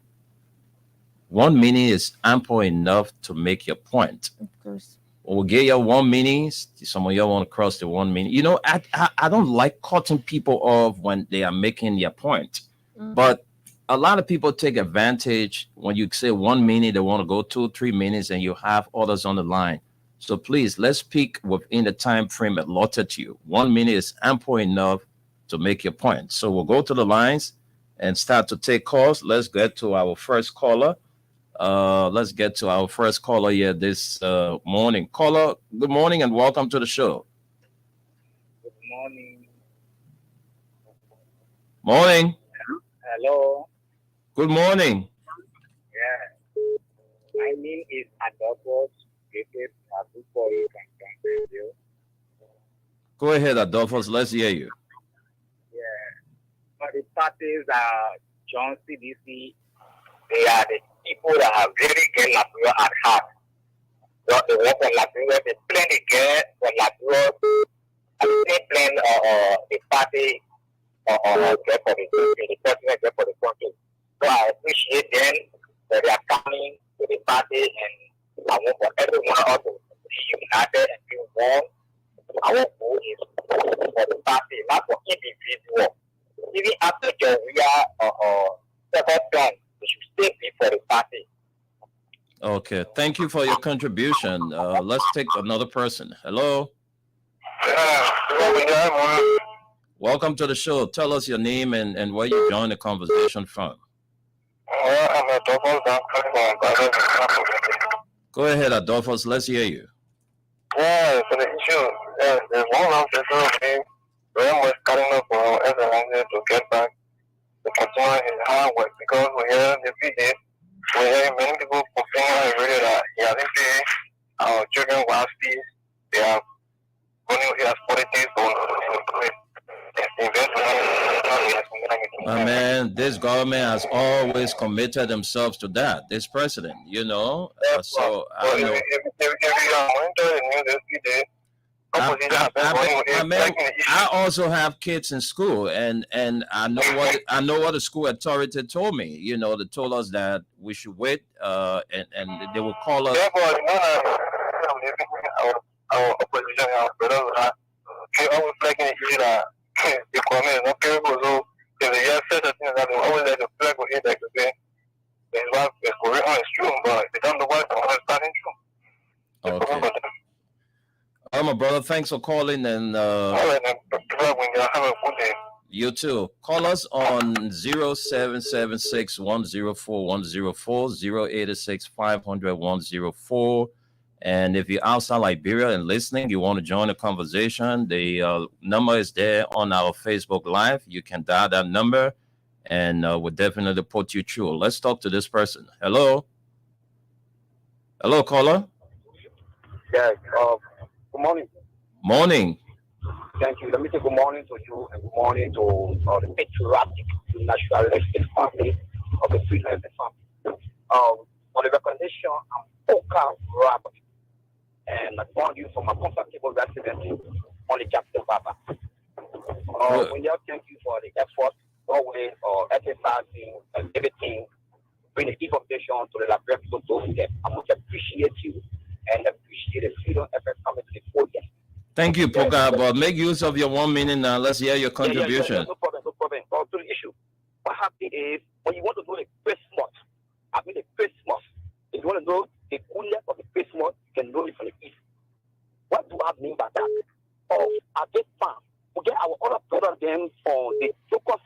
1 minute is ample enough to make your point. Of course. We'll get your 1 minute. Some of y'all want to cross the 1 minute. I don't like cutting people off when they are making their point. But a lot of people take advantage when you say 1 minute, they want to go 2-3 minutes, and you have others on the line. So please, let's speak within the time frame allotted to you. 1 minute is ample enough to make your point. So we'll go to the lines and start to take calls. Let's get to our first caller. Here this morning. Caller, good morning and welcome to the show. Good morning. Morning. Hello. Good morning. Yeah. My name is Adolphus. Go ahead, Adolphus. Let's hear you. Yeah. But the parties are John CDC. They are the people that have really get Liberia at heart. So they work on Liberia. They plan the game for Liberia. They plan the party get for the president, get for the country. So I appreciate them that they are coming to the party, and I want for everyone else to be united and be one. Our goal is for the party, not for individual. Even after we are second term, we should still be for the party. Okay, thank you for your contribution. Let's take another person. Hello. Welcome to the show. Tell us your name and where you joined the conversation from. Go ahead, Adolphus. Let's hear you. Yeah, for the issue, there's one of the things very much cutting up for everyone to get back to continue his hard work, because we hear every day, we hear many people complaining on the radio that he hasn't paid our children while fees. They are going to have politics or Man, this government has always committed themselves to that. This president, so I don't know. I also have kids in school, and I know what the school authority told me. They told us that we should wait, and they will call us. Our opposition, our brothers, they always like in the the comment is not careful, so if they just said that they always like to flag with it, like to say, it's correct, it's true, but they don't know what it's starting true. Okay. All right, my brother, thanks for calling, and all right, when you have a good day. You too. Call us on 0776 104 104 086 500 104. And if you're outside Liberia and listening, you want to join the conversation, the number is there on our Facebook Live. You can dial that number, and we'll definitely put you through. Let's talk to this person. Hello? Hello, caller? Yes. Good morning. Morning. Thank you. Let me say good morning to you and good morning to the patriotic nationalistic family of the freelance family. On the recognition, I'm Poka Robert. And I found you from a comfortable residence on the Jackson Baba. We thank you for the effort, always exercising and everything, bring the information to the Liberian people doorstep. I must appreciate you and appreciate the freedom effort coming to the podium. Thank you, Poka. But make use of your 1 minute now. Let's hear your contribution. No problem. To the issue. What happens is when you want to know the Christmas, the Christmas, if you want to know the coolness of the Christmas, you can know it from the east. What do I mean by that? At this time, we get our other brother them for the focus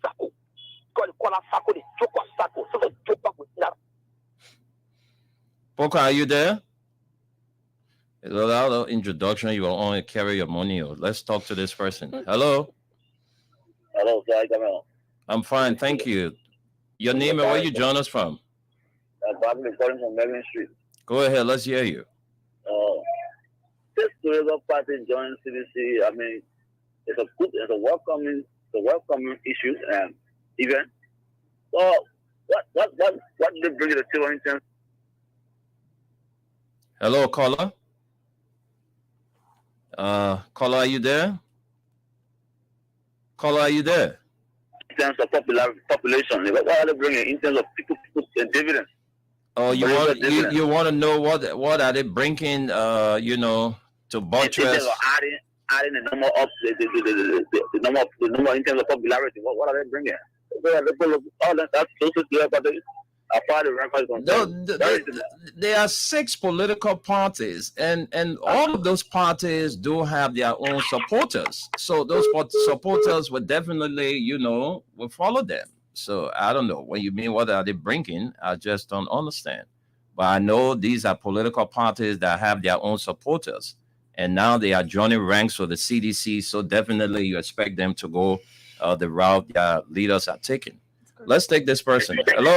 circle. Call the circle, the focus circle. So the joker with that. Poka, are you there? Without an introduction, you will only carry your money. Let's talk to this person. Hello. Hello, sir. Come on. I'm fine, thank you. Your name and where you join us from? I'm calling from Melvin Street. Go ahead, let's hear you. This political party joining CDC, I mean, it's a welcoming issue and event. So what did they bring to the table in terms? Hello, caller. Caller, are you there? Caller, are you there? In terms of population, what are they bringing in terms of people dividends? Oh, you want to know what are they bringing? To buttress. In terms of adding the number up, the number in terms of popularity. What are they bringing? That's social clear, but as far as the record is there are 6 political parties, and all of those parties do have their own supporters. So those supporters will definitely, will follow them. So I don't know what you mean. What are they bringing? I just don't understand. But I know these are political parties that have their own supporters, and now they are joining ranks with the CDC. So definitely, you expect them to go the route their leaders are taking. Let's take this person. Hello.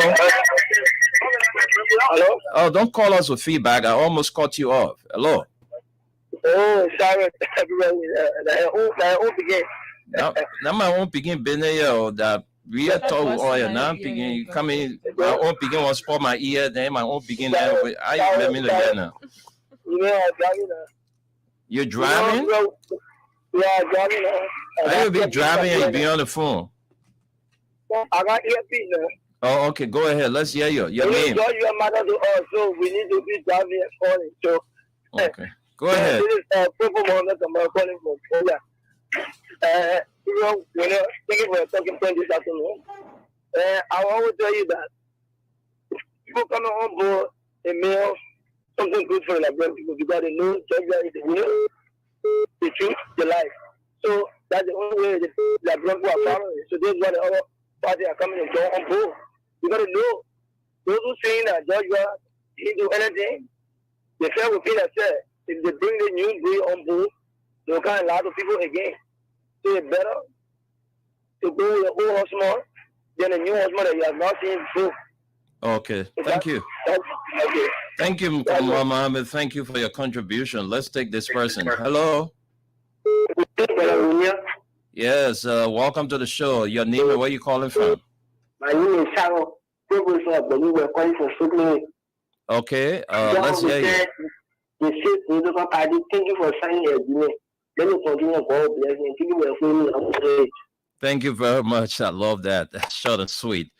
Hello. Oh, don't call us with feedback. I almost cut you off. Hello. Oh, sorry. Now my own begin business that we are told now begin coming. My own begin was for my ear. Then my own begin. I let me know now. You're driving? Yeah, driving. I will be driving and be on the phone. I got earpiece now. Oh, okay. Go ahead. Let's hear your name. Your mother to us, so we need to be driving and calling. So, okay. Go ahead. This is Purple Mohammed. I'm calling from Kenya. Thank you for talking point this afternoon. I want to tell you that people coming on board a meal, something good for the Liberian people because they know Georgia is the will, the truth, the life. So that's the only way the Liberian people are following. So this is why the other party are coming and go on board. You got to know those who saying that Georgia didn't do anything. They fair with Peter said if they bring the new breed on board, they'll kind of a lot of people again. So it's better to go with the old horseman than the new horseman that you have not seen before. Okay, thank you. Okay. Thank you, Mohammed. Thank you for your contribution. Let's take this person. Hello. Yes, welcome to the show. Your name and where you calling from? My name is Sharon. We're calling from Sydney. Okay, let's hear you. Thank you for signing your agreement. Let me continue. God bless you. Thank you for Thank you very much. I love that. That's short and sweet.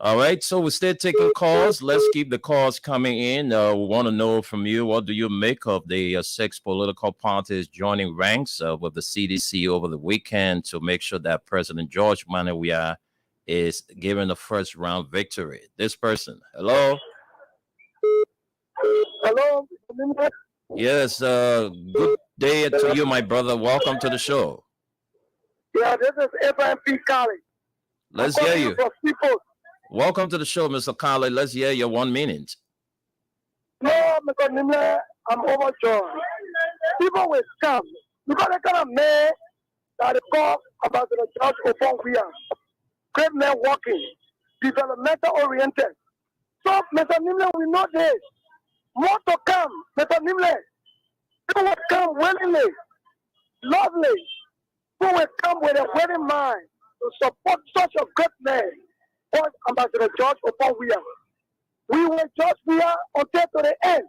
All right, so we're still taking calls. Let's keep the calls coming in. We want to know from you, what do you make of the 6 political parties joining ranks with the CDC over the weekend to make sure that President George Manawia is given the first round victory? This person. Hello. Hello. Yes, good day to you, my brother. Welcome to the show. Yeah, this is Abraham P. Colley. Let's hear you. Welcome to the show, Mr. Colley. Let's hear your 1 minute. No, Mr. Nimle, I'm overjoyed. People will scam because they kind of man that they call about the George Oponguia. Great men working, developmental oriented. So, Mr. Nimle, we know this. More to come, Mr. Nimle. People will come willingly, lovely. People will come with a willing mind to support such a good man. Ambassador George Oponguia. We will George Weah until to the end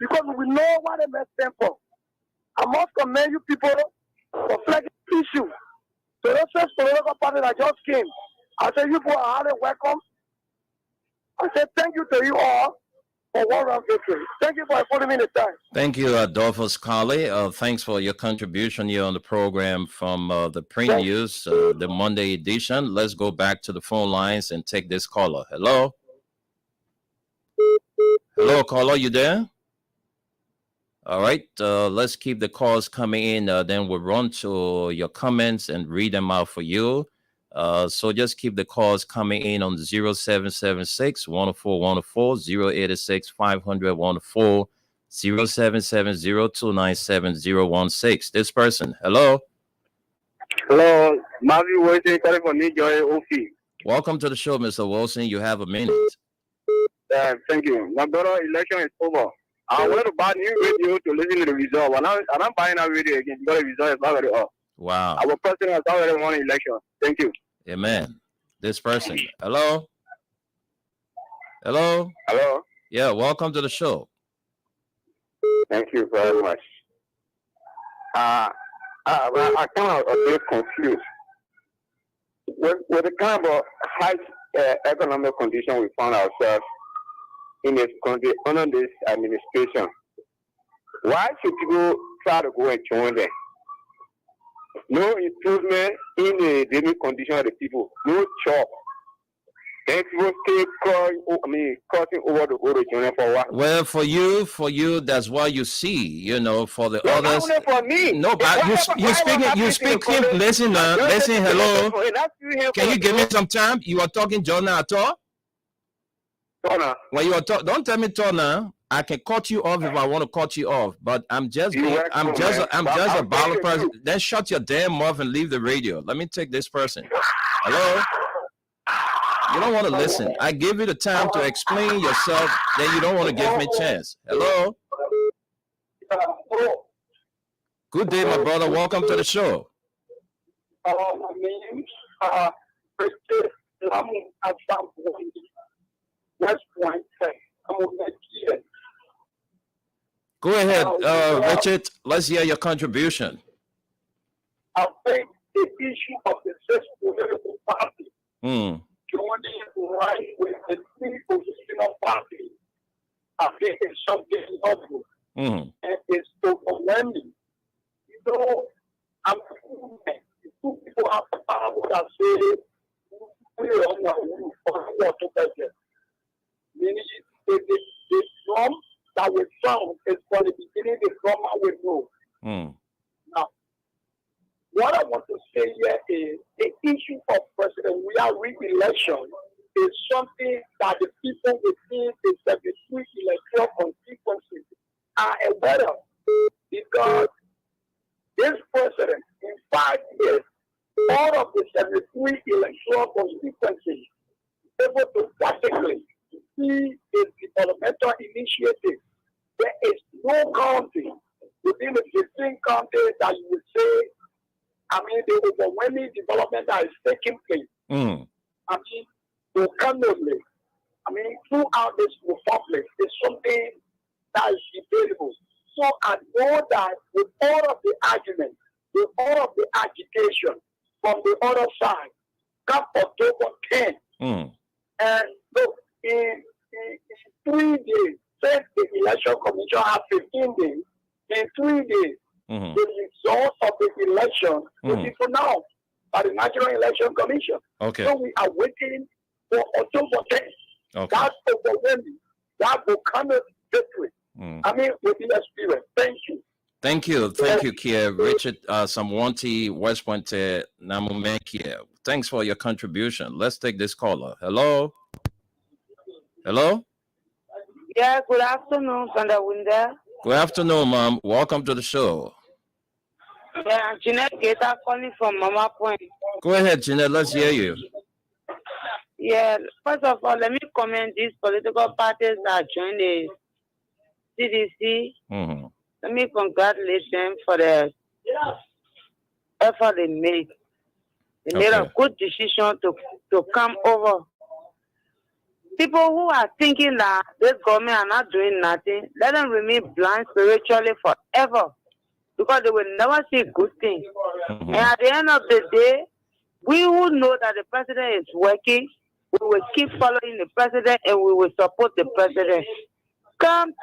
because we know what the mess stand for. I must commend you people for flagging the issue. So those first political party that just came, I say you people are highly welcome. I say thank you to you all for one round victory. Thank you for putting me in the time. Thank you, Adolphus Colley. Thanks for your contribution here on the program from the pre-news, the Monday edition. Let's go back to the phone lines and take this caller. Hello? Hello, caller, you there? All right, let's keep the calls coming in. Then we'll run to your comments and read them out for you. So just keep the calls coming in on 0776 104 104, 086 500 104 07702977016. This person, hello. Hello, Marvin Wilson, calling from New Jersey, OC. Welcome to the show, Mr. Wilson. You have a minute. Thank you. My brother, election is over. I want to buy new radio to listen to the result. And I'm buying that radio again because the result is already up. Wow. Our president has already won the election. Thank you. Amen. This person, hello. Hello. Hello. Yeah, welcome to the show. Thank you very much. I'm kind of a bit confused. With the kind of high economic condition we found ourselves in this country under this administration, why should people try to go and join them? No improvement in the daily condition of the people, no job. Then people still crossing over the border joining for what? Well, for you, that's what you see. You know, for the No, others. not only for me. No, but you speak. Listen, listen. Hello. Can you give me some time? You are talking Jonah at all? Jonah. When you are don't tell me Jonah. I can cut you off if I want to cut you off, but I'm just a bottle person. Then shut your damn mouth and leave the radio. Let me take this person. Hello. You don't want to listen. I give you the time to explain yourself. Then you don't want to give me a chance. Hello. Good day, my brother. Welcome to the show. My name is West Point. I'm on that kid. Go ahead, Richard. Let's hear your contribution. I think the issue of the six political parties joining right with the three oppositional parties, I think it's something novel. And it's overwhelming. You know, I'm two people have the power that say, we're on the roof for water budget. Meaning, the drum that we found is from the beginning, the drummer will know. Now, what I want to say here is the issue of presidential re-election is something that the people within the 73 electoral constituencies are aware of, because this president, in 5 years, all of the 73 electoral constituencies able to practically see a developmental initiative. There is no county within the 15 counties that you would say, the overwhelming development that is taking place. Volcanously, throughout this republic is something that is debatable. So I know that with all of the arguments, with all of the agitation from the other side, come October 10, and look, in 3 days, since the election commission has 15 days, in 3 days, the result of the election will be pronounced by the National Election Commission. Okay. So we are waiting for October 10th. Okay. That's overwhelming. That will come with victory. With the experience. Thank you. Thank you, Kia. Richard Samwanti, West Point, Namumekia. Thanks for your contribution. Let's take this caller. Hello. Hello. Yeah, good afternoon, Sandra Winder. Good afternoon, Mom. Welcome to the show. Yeah, Jeanette Gator calling from Mama Point. Go ahead, Jeanette. Let's hear you. Yeah, first of all, let me comment these political parties that joined the CDC. Let me congratulate them for the effort they made. They made a good decision to come over. People who are thinking that this government are not doing nothing, let them remain blind spiritually forever, because they will never see good things. And at the end of the day, we will know that the president is working. We will keep following the president and we will support the president. Come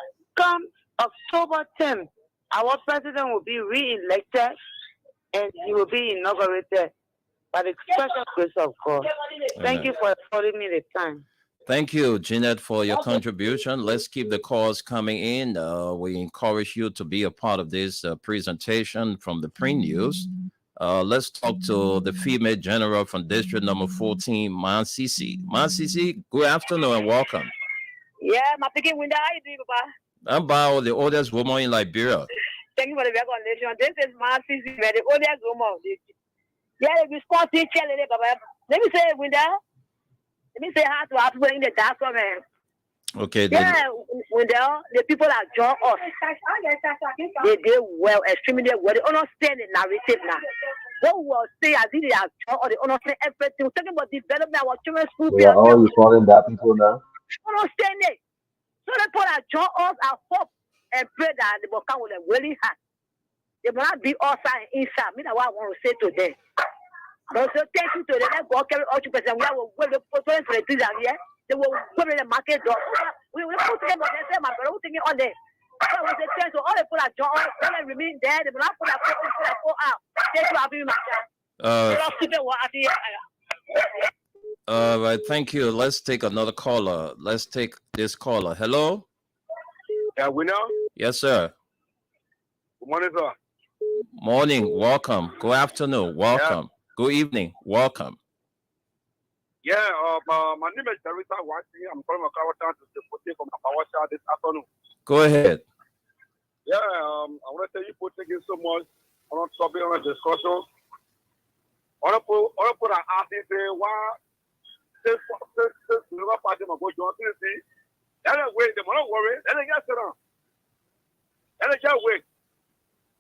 October 10th, our president will be re-elected and he will be inaugurated by the special grace of God. Thank you for affording me the time. Thank you, Jeanette, for your contribution. Let's keep the calls coming in. We encourage you to be a part of this presentation from the Pre-News. Let's talk to the female general from District Number 14, Mansisi. Mansisi, good afternoon and welcome. Yeah, my picking window. How you doing, Papa? I'm Bao, the oldest woman in Liberia. Thank you for the recognition. This is my sister, the oldest woman. Yeah, the responsive chair. Let me say, Winda. Let me say how to have in the diaspora, man. Okay. Yeah, Winda, the people that join us, they did well, extremely well. They understand the narrative now. What we will say, I think they are joined, or they understand everything. We're talking about development, our children's school. They are all recalling that people now. Understand it. So the people that join us, I hope and pray that they will come with a really hard. They will not be outside and inside. Me, that's what I want to say to them. Also, thank you to them. Let God carry all 2%. We will go to the things here. They will go to the market door. We will put them on the same, but we're putting it on there. So I want to thank you to all the people that join us. They will remain there. They will not put that out. Thank you, Abby, my Right, thank you. Let's take another caller. Let's take this caller. Hello? Yeah, we know. Yes, sir. Good morning, sir. Morning, welcome. Good afternoon, welcome. Good evening, welcome. Yeah, my name is Teresa Watson. I'm calling from Kawatan to support from Kawasha this afternoon. Go ahead. Yeah, I want to tell you for taking so much on a topic on a discussion. I want to put an ask and say, why this party will go John City? Anyway, they will not worry. Let them get around. Let them just wait.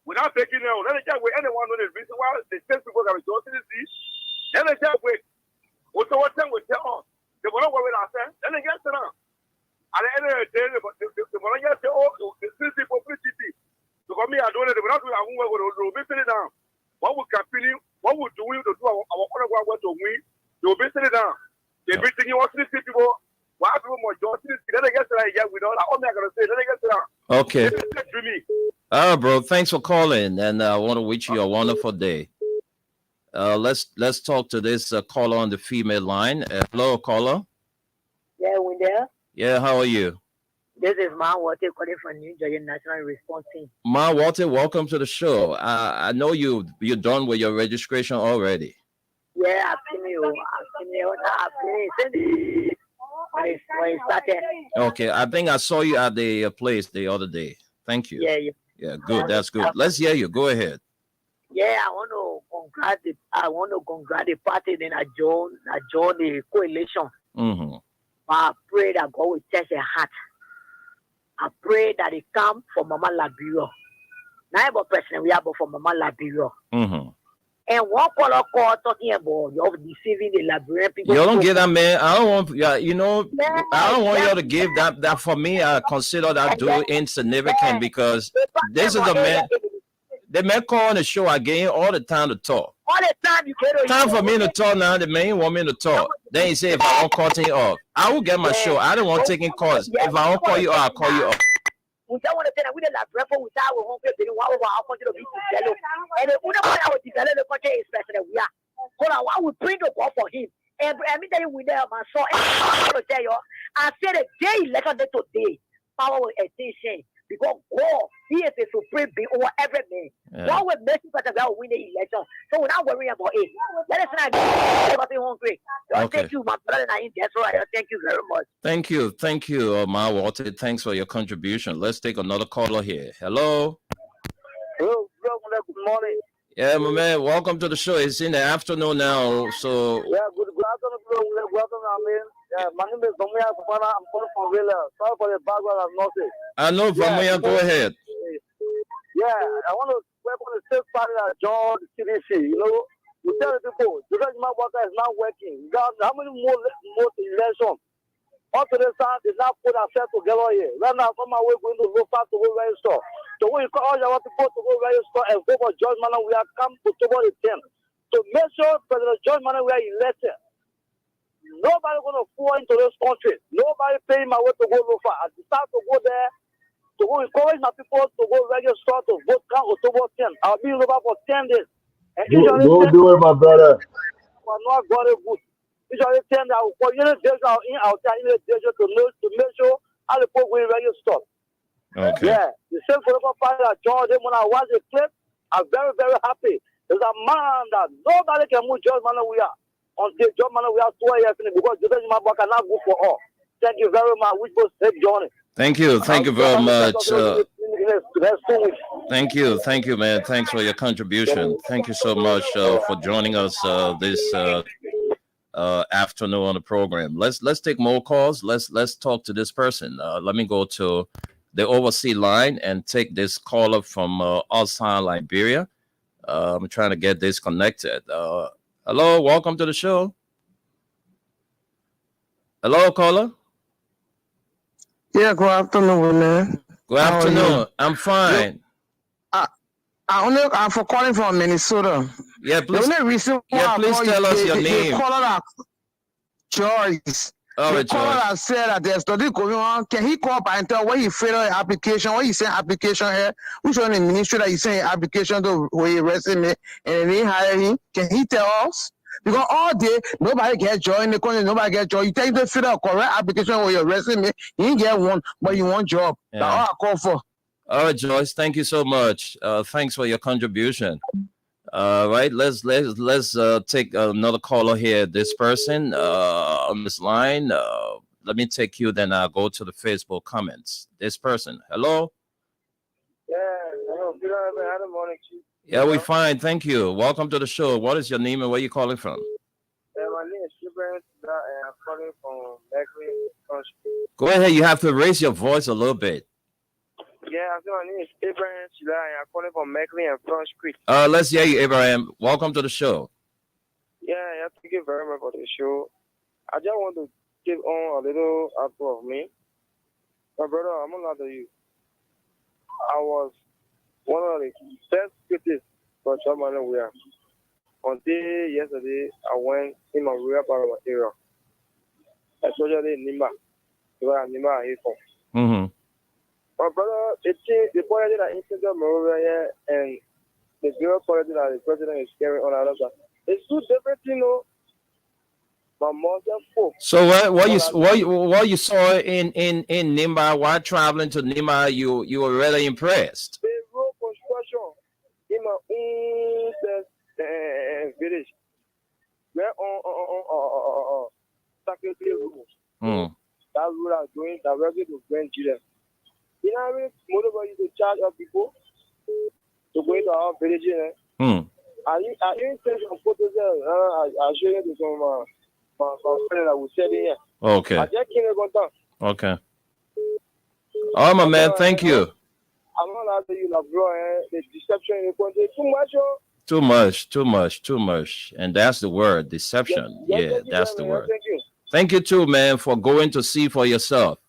Without taking them, let them just wait. Anyone know the reason why the same people that are John City? Let them just wait. Also, what time we tell us? They will not worry ourselves. Let them get around. At the end of the day, they will not just say, oh, the city publicity. Because me, I don't know, they will not do our homework. They will be sitting down. What we continue, what we do to do our other to win, they will be sitting down. They be thinking, what city people, what people more John City, let them get around. Yeah, we know that. All I'm going to say, let them get around. Okay. All right, bro. Thanks for calling, and I want to wish you a wonderful day. Let's talk to this caller on the female line. Hello, caller. Yeah, Winda. Yeah, how are you? This is Ma Walter calling from New Jersey National Response Team. Ma Walter, welcome to the show. I know you're done with your registration already. Yeah, I've seen you. When it started. Okay, I think I saw you at the place the other day. Thank you. Yeah, good. That's good. Let's hear you. Go ahead. Yeah, I want to congratulate the party. Then I joined the coalition. Mm-hmm. I pray that God will touch their heart. I pray that it come from Mama Liberia. Not about President, we are from Mama Liberia. Mm-hmm. And one call talking about you're deceiving the Liberian people. You don't get that, man. I don't want, I don't want you to give that. For me, I consider that insignificant because this is the man. The man call on the show again all the time to talk. All the time you get time for me to talk now. The man want me to talk. Then he say if I don't call you off, I will get my show. I don't want taking calls. If I don't call you off, I'll call you off. We don't want to say that we don't have repo without our home country. Our country to be developed. And the other one our developed country is president. We are. Hold on, I will bring the call for him. And I mean that we there, my son. I tell you, I said the day election day today, power will attention. Because God, He is the supreme being over every man. God will make you better well win the election. So we're not worrying about it. Let us not get hungry. Thank you, my brother. That's right. Thank you very much. Thank you, Ma Walter. Thanks for your contribution. Let's take another caller here. Hello. Hello, good morning. Yeah, my man. Welcome to the show. It's in the afternoon now, so. Yeah, good afternoon. Welcome, man. Yeah, my name is Domia Kupana. I'm calling from Villa. Sorry for the background of noise. I know, Domia. Go ahead. Yeah, I want to welcome the state party that joined the CDC. You know, we tell the people, because my worker is not working. God, how many more elections? Up to this time, they now put ourselves together here. Right now, from my way, going to go fast to go register. So when you call all your people to go register and vote for George Manuel, we have come to October the 10th. So make sure President George Manuel we are elected. Nobody gonna fall into this country. Nobody paying my way to go look for. I decided to go there to go encourage my people to go register to vote count October 10th. I'll be over for 10 days. And Go do it, my brother. I'm not very good. Usually 10 days. I will call you in out there in the danger to make sure how the people will register. Okay. Yeah, the same political party that joined them when I watched the clip. I'm very, very happy. There's a man that nobody can move George Manuel we are. Until John Manuel we have 2 years in it because Joseph Mabaka cannot go for all. Thank you very much. We both safe journey. Thank you very much. Next 2 weeks. Thank you, man. Thanks for your contribution. Thank you so much for joining us this afternoon on the program. Let's take more calls. Let's talk to this person. Let me go to the overseas line and take this caller from outside Liberia. I'm trying to get this connected. Hello, welcome to the show. Hello, caller. Yeah, good afternoon, man. Good afternoon. I'm fine. I'm for calling from Minnesota. Yeah, please. The only reason why please tell us your name. The caller that Joyce. The caller that said that there's study going on. Can he call up and tell where he filled out application? Where he sent application here? Which one in the ministry that he sent application to where he resume and they hire him? Can he tell us? Because all day nobody get joined the country, nobody get joined. You take the fill out correct application with your resume, you didn't get one, but you want job. Yeah. That's all I call for. All right, Joyce. Thank you so much. Thanks for your contribution. Right. Let's take another caller here. This person on this line. Let me take you. Then I'll go to the Facebook comments. This person. Hello. Yeah. Hello. Good morning, Chief. Yeah, we fine. Thank you. Welcome to the show. What is your name and where you calling from? My name is Shibran, and I'm calling from Beckley. Go ahead. You have to raise your voice a little bit. Yeah, my name is Abraham Shila, and I'm calling from Meckley and Front Street. Let's hear you, Abraham. Welcome to the show. Yeah, thank you very much for the show. I just want to give on a little outro of me. My brother, I'm not to you. I was one of the best critics for Chomani Wea. Until yesterday, I went in my real part of my area, especially in Nima, where Nima is from. Mm-hmm. My brother, the quality that Incident Moravia and the girl quality that the president is carrying on another, it's two different things, you know. My mother, so what you saw in Nimba while traveling to Nimba, you were really impressed. The road construction in my own village, where on secondary rules. That rule are going directly to Grand Chile. You know what I mean? Moreover, you charge of people to go into our village. I even send some photos there. I'll show you to some my friend that will sell it here. Okay. I just can't go down. Okay. Oh, my man, thank you. I'm not allowed to use the deception in the country too much. Too much. And that's the word, deception. Yeah, that's the word. Thank you. Thank you too, man, for going to see for yourself.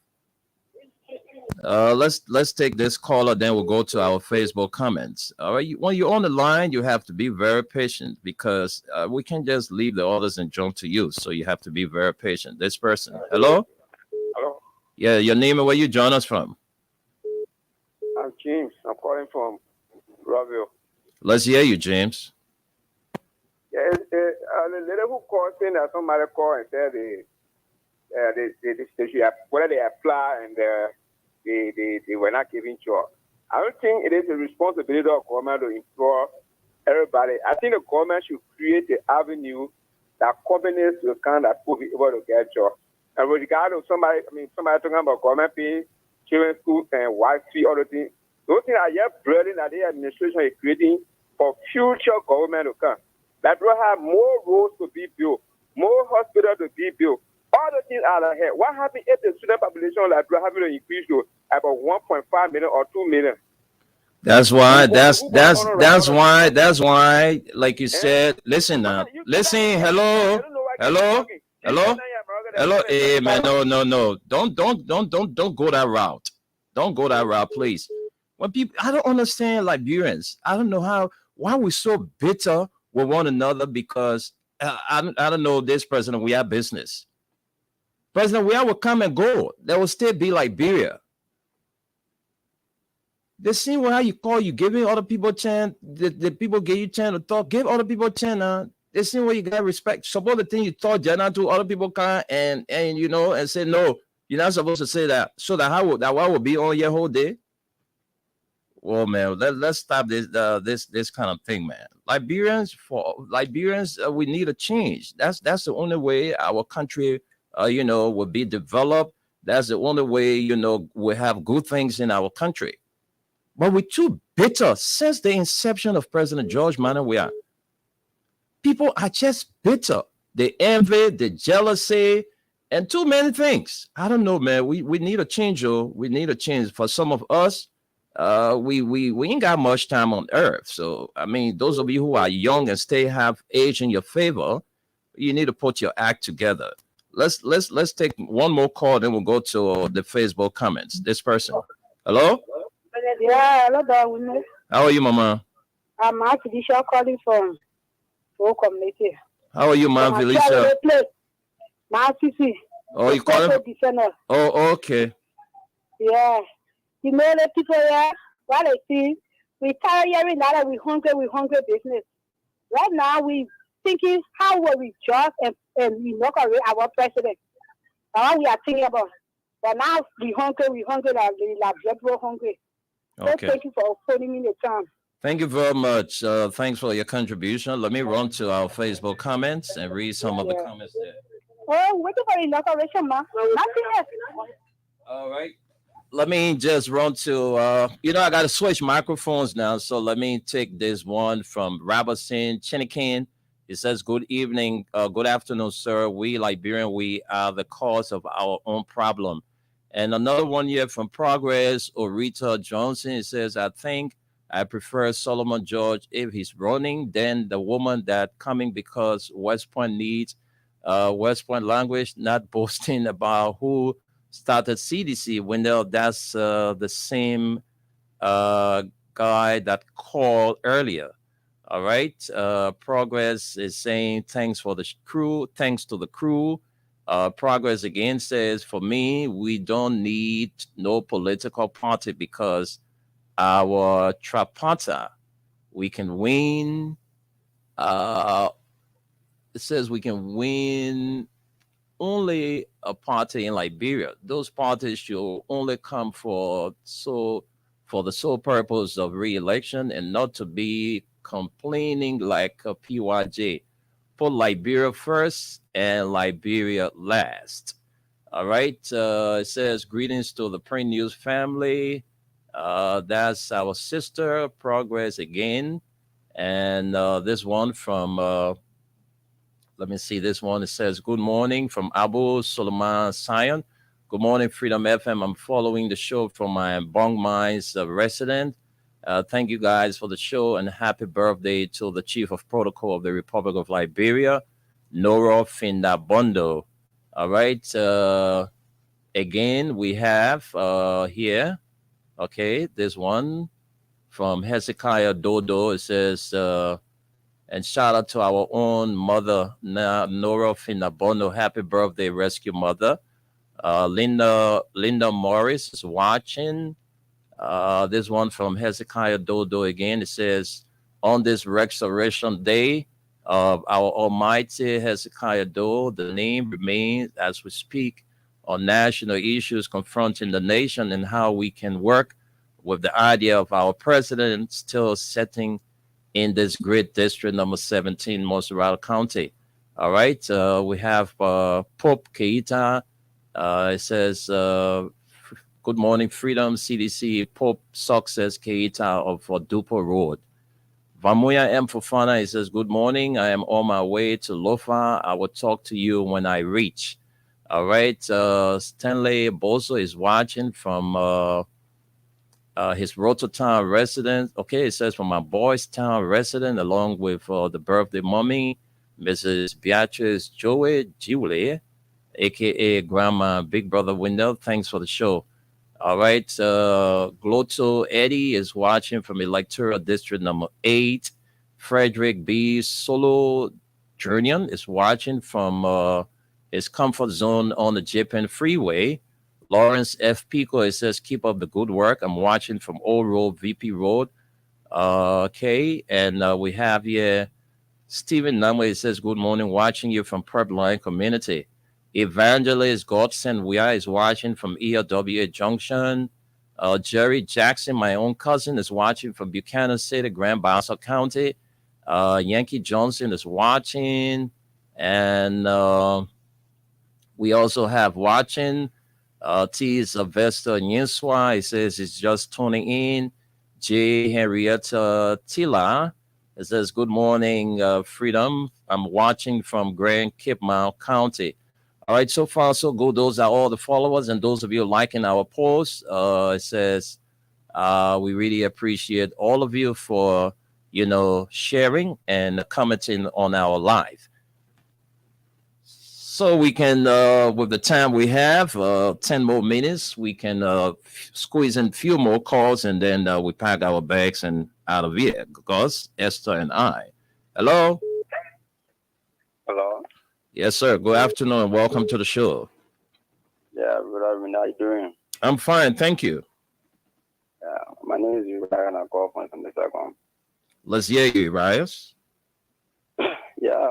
Let's take this caller, then we'll go to our Facebook comments. All right, when you're on the line, you have to be very patient because we can't just leave the others and jump to you. So you have to be very patient. This person, hello. Hello. Yeah, your name and where you join us from? I'm James. I'm calling from Rockville. Let's hear you, James. Yeah, the lady who called saying that somebody called and said they should whether they apply and they were not giving job. I don't think it is a responsibility of government to employ everybody. I think the government should create an avenue that companies will kind of be able to get job. And with regard to somebody talking about government paying children school and wife fee, other things, those things are yet brilliant that the administration is creating for future government to come. That will have more roads to be built, more hospitals to be built. All the things are ahead. What happens if the student population like will have to increase to about 1.5 million or 2 million? That's why, like you said, listen now. Listen, hello. Hey man, no. Don't go that route. Don't go that route, please. When people, I don't understand Liberians. I don't know why we're so bitter with one another because I don't know this president, we have business. President, we will come and go. There will still be Liberia. The same way how you call, you giving other people a chance, the people give you a chance to talk, give other people a chance. The same way you got respect. Suppose the thing you thought Jenna to other people can and you know and say no, you're not supposed to say that. So that why would be on your whole day? Well, man, let's stop this kind of thing, man. Liberians, we need a change. That's the only way our country, will be developed. That's the only way, we have good things in our country. But we're too bitter since the inception of President George Weah. People are just bitter. They envy, the jealousy, and too many things. I don't know, man. We need a change, we need a change. For some of us, we ain't got much time on earth. So, I mean, those of you who are young and still have age in your favor, you need to put your act together. Let's take one more call, then we'll go to the Facebook comments. This person. Hello? Yeah, hello, Darwin. How are you, Mama? I'm Felicia calling from Pro Community. How are you, Ma, Felicia? Oh, you calling? Oh, okay. Yeah. You know the people here, what I see, we tired hearing that we hungry business. Right now, we thinking how will we just and inaugurate our president. Now we are thinking about, but now we hungry like we're hungry. Okay. So thank you for putting me in the time. Thank you very much. Thanks for your contribution. Let me run to our Facebook comments and read some of the comments there. Oh, waiting for the inauguration, ma. Nothing else. All right. Let me just run to, I got to switch microphones now. So let me take this one from Robertson Chinikin. It says, good evening, good afternoon, sir. We Liberian, we are the cause of our own problem. And another one here from Progress, Orita Johnson. It says, I think I prefer Solomon George if he's running than the woman that coming because West Point needs West Point language, not boasting about who started CDC. Wendell, that's the same guy that called earlier. All right. Progress is saying thanks for the crew. Thanks to the crew. Progress again says, for me, we don't need no political party because our Trapata, we can win. It says we can win only a party in Liberia. Those parties should only come for the sole purpose of re-election and not to be complaining like a PYJ. Put Liberia first and Liberia last. All right. It says greetings to the Print News family. That's our sister Progress again. And this one from let me see this one. It says, good morning from Abu Solomon Sion. Good morning, Freedom FM. I'm following the show from my Bong Mines resident. Thank you guys for the show and happy birthday to the Chief of Protocol of the Republic of Liberia, Noro Findabondo. All right. Again, we have here, okay, this one from Hezekiah Dodo. It says, and shout out to our own mother, Nora Finabono. Happy birthday, Rescue Mother. Linda Morris is watching. This one from Hezekiah Dodo again. It says, on this Resurrection Day of our Almighty Hezekiah Dodo, the name remains as we speak on national issues confronting the nation and how we can work with the idea of our president still setting in this great district, number 17, Montserrat County. All right. We have Pope Keita. It says, good morning, Freedom, CDC, Pope Success Keita of Dupo Road. Vamuya M. Fofana, it says, good morning. I am on my way to Lofa. I will talk to you when I reach. All right. Stanley Bozo is watching from his Rototown resident. Okay, it says from my Boys Town resident, along with the birthday mommy, Mrs. Beatrice Joey Julie, aka Grandma Big Brother Wendell. Thanks for the show. All right, Glotto Eddie is watching from Electoral District number 8. Frederick B. Solo Jurnian is watching from his comfort zone on the Japan Freeway. Lawrence F. Pico, it says, keep up the good work. I'm watching from Old Road, VP Road. Okay, and we have here Stephen Namwe, it says, good morning, watching you from Prep Line Community. Evangelist Godson Wea is watching from ELWA Junction. Jerry Jackson, my own cousin, is watching from Buchanan City, Grand Bassa County. Yankee Johnson is watching. And we also have watching T. Sylvester Nyenswa, he says he's just tuning in. J. Henrietta Tila, it says, good morning, Freedom. I'm watching from Grand Cape Mount County. All right, so far so good. Those are all the followers and those of you liking our post. It says, we really appreciate all of you for, sharing and commenting on our live. So we can, with the time we have, 10 more minutes, we can squeeze in a few more calls and then we pack our bags and out of here. Gus, Esther, and I. Hello? Hello? Yes, sir. Good afternoon and welcome to the show. Yeah, good afternoon. How you doing? I'm fine, thank you. Yeah, my name is Uriah and I call from the second. Let's hear you, Rias. Yeah,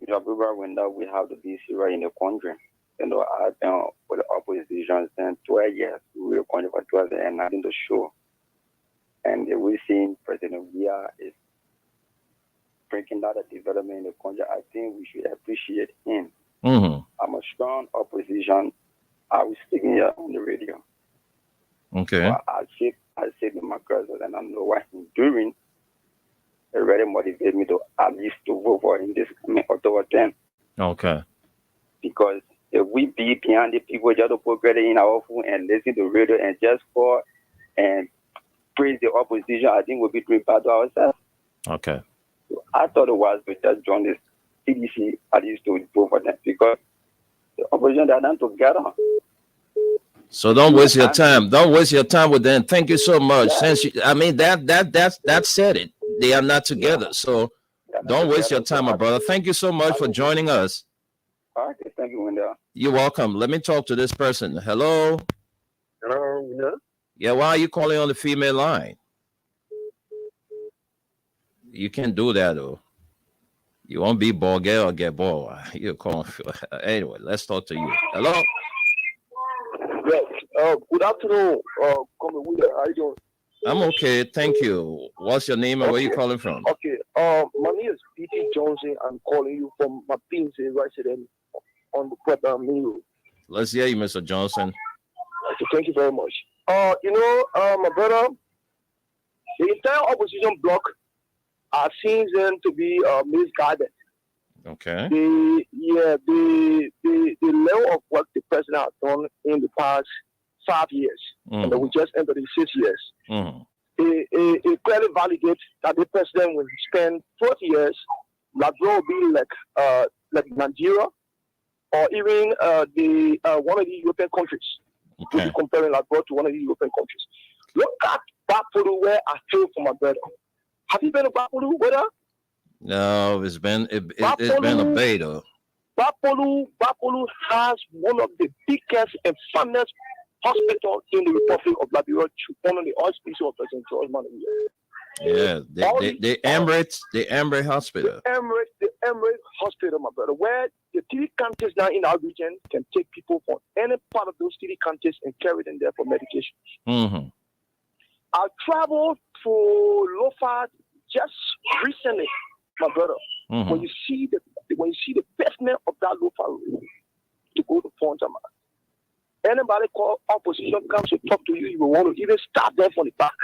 your brother window, we have the BC right in the country. I've been with the opposition since 12 years. We were going for 12 years and nothing to show. And we're seeing President Weah is breaking down the development in the country. I think we should appreciate him. Mm-hmm. I'm a strong opposition. I was speaking here on the radio. Okay. But I said to my cousin, and I know what he's doing. It really motivated me to at least to vote for him this coming October 10th. Okay. Because if we be behind the people just to put credit in our phone and listen to radio and just call and praise the opposition, I think we'll be doing bad to ourselves. Okay. So I thought it was to just join this CDC at least to vote for them because the opposition are done together. So don't waste your time. Don't waste your time with them. Thank you so much. Since that said it. They are not together. So don't waste your time, my brother. Thank you so much for joining us. Okay, thank you, Wendell. You're welcome. Let me talk to this person. Hello. Hello, Wendell. Yeah, why are you calling on the female line? You can't do that, though. You won't be bald or get bald. You're calling. Anyway, let's talk to you. Hello. Yes. Good afternoon. How you doing? I'm okay, thank you. What's your name and where you calling from? Okay. My name is P.T. Johnson. I'm calling you from my PNC resident on the program. Let's hear you, Mr. Johnson. Okay, thank you very much. My brother, the entire opposition bloc seems them to be misguided. Okay. The level of work the president has done in the past 5 years, and we just entered the 6 years. It clearly validates that the president will spend 40 years, Labrador will be like Nigeria, or even one of the European countries. Okay. Comparing Labrador to one of the European countries. Look at Bapuru, where I feel for my brother. Have you been to Bapuru, brother? No, it's been a beta. Bapuru has one of the biggest and finest hospital in the Republic of Liberia, one of the hospitals of President George Manasseh. Yeah, the Emirates Hospital. The Emirates Hospital, my brother, where the 3 countries now in our region can take people from any part of those 3 countries and carry them there for medication. Mm-hmm. I traveled to Lofa just recently, my brother. Mm-hmm. When you see the basement of that Lofa room to go to Fontama. Anybody called opposition comes to talk to you, you will want to even start them from the back.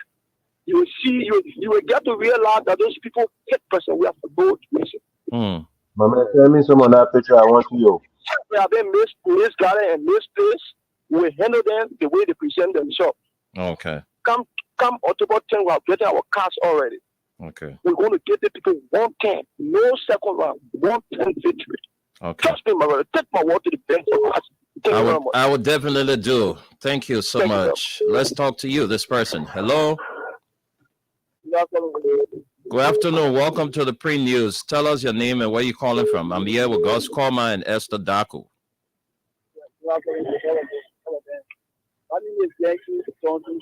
You will see, you will get to realize that those people hate person. We have to go to listen. My man, tell me some on that picture I want to you. We have been misguided and misplaced. We will handle them the way they present themselves. Okay. Come October 10, we are getting our cards already. Okay. We're going to give the people 110, no second round, 110 victory. Okay. Trust me, my brother. Take my word to the bank for us. I would definitely do. Thank you so much. Let's talk to you, this person. Hello. Good afternoon. Welcome to the pre-news. Tell us your name and where you're calling from. I'm here with Gus Koma and Esther Daku. My name is Yankee Johnson.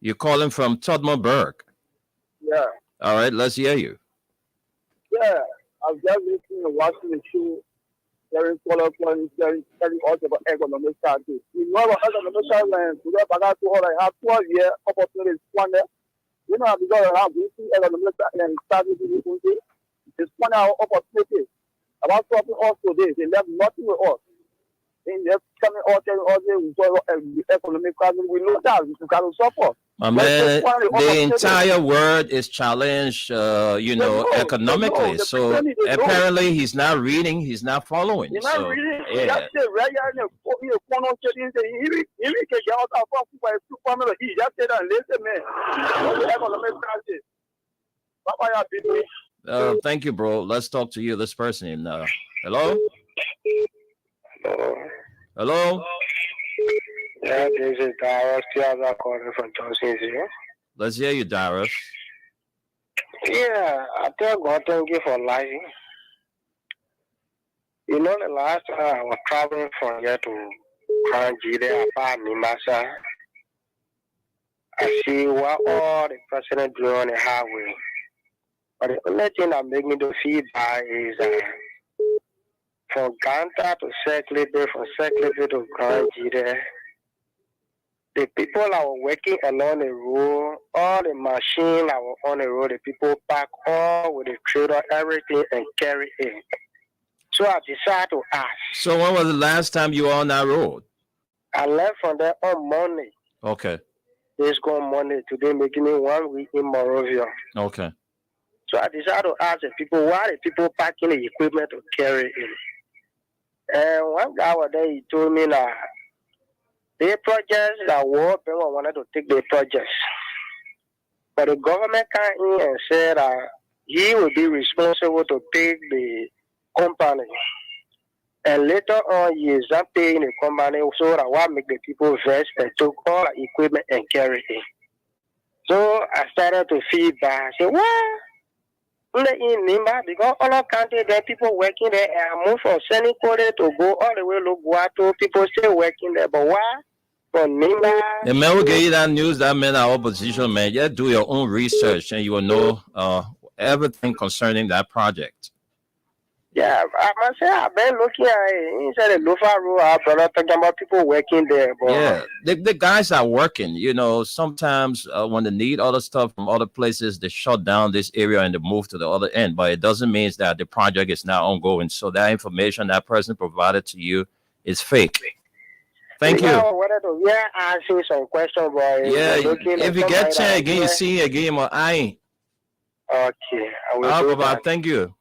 You're calling from Todmorburg. Yeah. All right, let's hear you. Yeah, I've just listening and watching the show. Very follow points, very also about economic strategy. You know about economic strategy, we have 12 years opportunities. One day, you know, because I have economic strategy in the country, it's one hour opportunity. About something else today, they left nothing with us. in the coming all the economic crisis. We know that we cannot suffer. My man, the entire world is challenged, economically. So apparently he's not reading, he's not following. He's not So, reading. yeah. That's it, right? He can get out of family. He just said that, listen, man. The economic crisis. Bye-bye, people. Thank you, bro. Let's talk to you, this person. Hello? Hello? Yeah, this is Darius Tiaza calling from Johnson here. Let's hear you, Darius. Yeah, I tell God thank you for life. You know, the last time I was traveling from here to Nigeria, about Nimasa, I see what all the president doing on the highway. But the only thing that makes me to feel bad is from Ganta to Seklibe, from Seklibe to Nigeria, the people that were working along the road, all the machines that were on the road, the people pack all with the trailer, everything, and carry it. So I decided to ask. So when was the last time you were on that road? I left from there on Monday. Okay. It's gone Monday. Today making it 1 week in Morovia. Okay. So I decided to ask the people, why the people packing the equipment to carry it? And one guy was there, he told me that the projects that World Bank wanted to take the projects. But the government came in and said that he will be responsible to pay the company. And later on, he is not paying the company, so that what make the people vex and took all the equipment and carry it. So I started to feel bad. I said, what? In Nimba, because all our country there, people working there, and I moved from Senegal to go all the way to Guato, people still working there, but why? From Nimba. The man will get you that news, that man are opposition, man. Just do your own research and you will know everything concerning that project. Yeah, I must say, I've been looking at it. Inside the Lofa Road, our brother talking about people working there. But yeah, the guys are working. You know, sometimes when they need other stuff from other places, they shut down this area and they move to the other end. But it doesn't mean that the project is now ongoing. So that information that person provided to you is fake. Thank you. Ask you some questions, boy. Yeah, if you get chance again, you see again, or I ain't. Okay, I will do that. Thank you.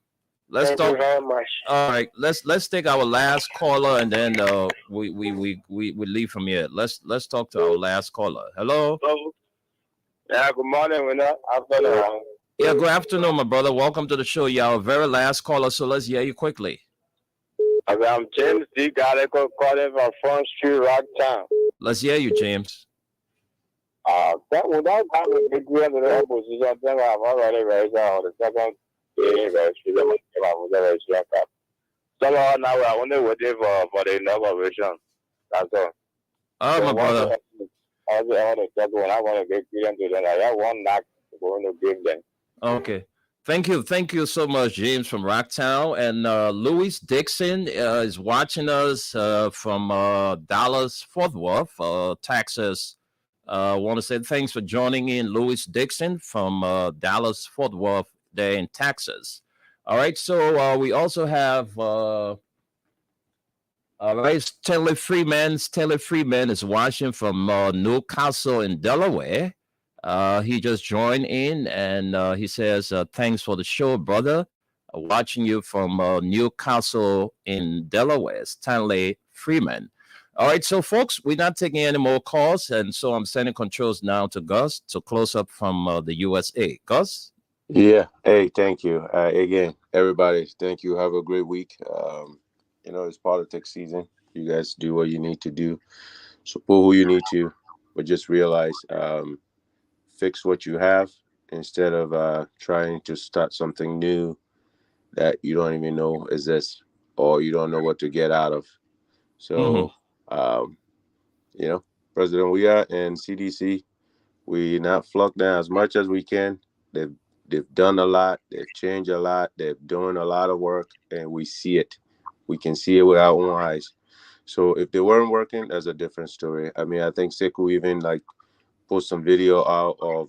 Let's Thank talk. you very much. All right, let's take our last caller and then we leave from here. Let's talk to our last caller. Hello. Yeah, good morning, afternoon. Yeah, good afternoon, my brother. Welcome to the show. You're our very last caller, so let's hear you quickly. I'm James D. Gallagher calling from Front Street, Rocktown. Let's hear you, James. Without having a big deal in the opposition, then I've already raised on the second. Somehow now I only waiting for the inauguration. That's all. Oh, my brother. I want to talk when I want to get to them. I have one knock going to give them. Okay. Thank you so much, James from Rocktown. And Louis Dixon is watching us from Dallas, Fort Worth, Texas. I want to say thanks for joining in, Louis Dixon from Dallas, Fort Worth, there in Texas. All right, so we also have Stanley Freeman. Stanley Freeman is watching from Newcastle in Delaware. He just joined in and he says, thanks for the show, brother. Watching you from Newcastle in Delaware, Stanley Freeman. All right, so folks, we're not taking any more calls, and so I'm sending controls now to Gus to close up from the USA. Gus? Yeah. Hey, thank you. Again, everybody, thank you. Have a great week. It's politics season. You guys do what you need to do. Support who you need to, but just realize fix what you have instead of trying to start something new that you don't even know exists or you don't know what to get out of. So, President, we are in CDC. We not flunk down as much as we can. They've done a lot. They've changed a lot. They're doing a lot of work, and we see it. We can see it with our own eyes. So if they weren't working, that's a different story. I mean, I think Sekou even post some video out of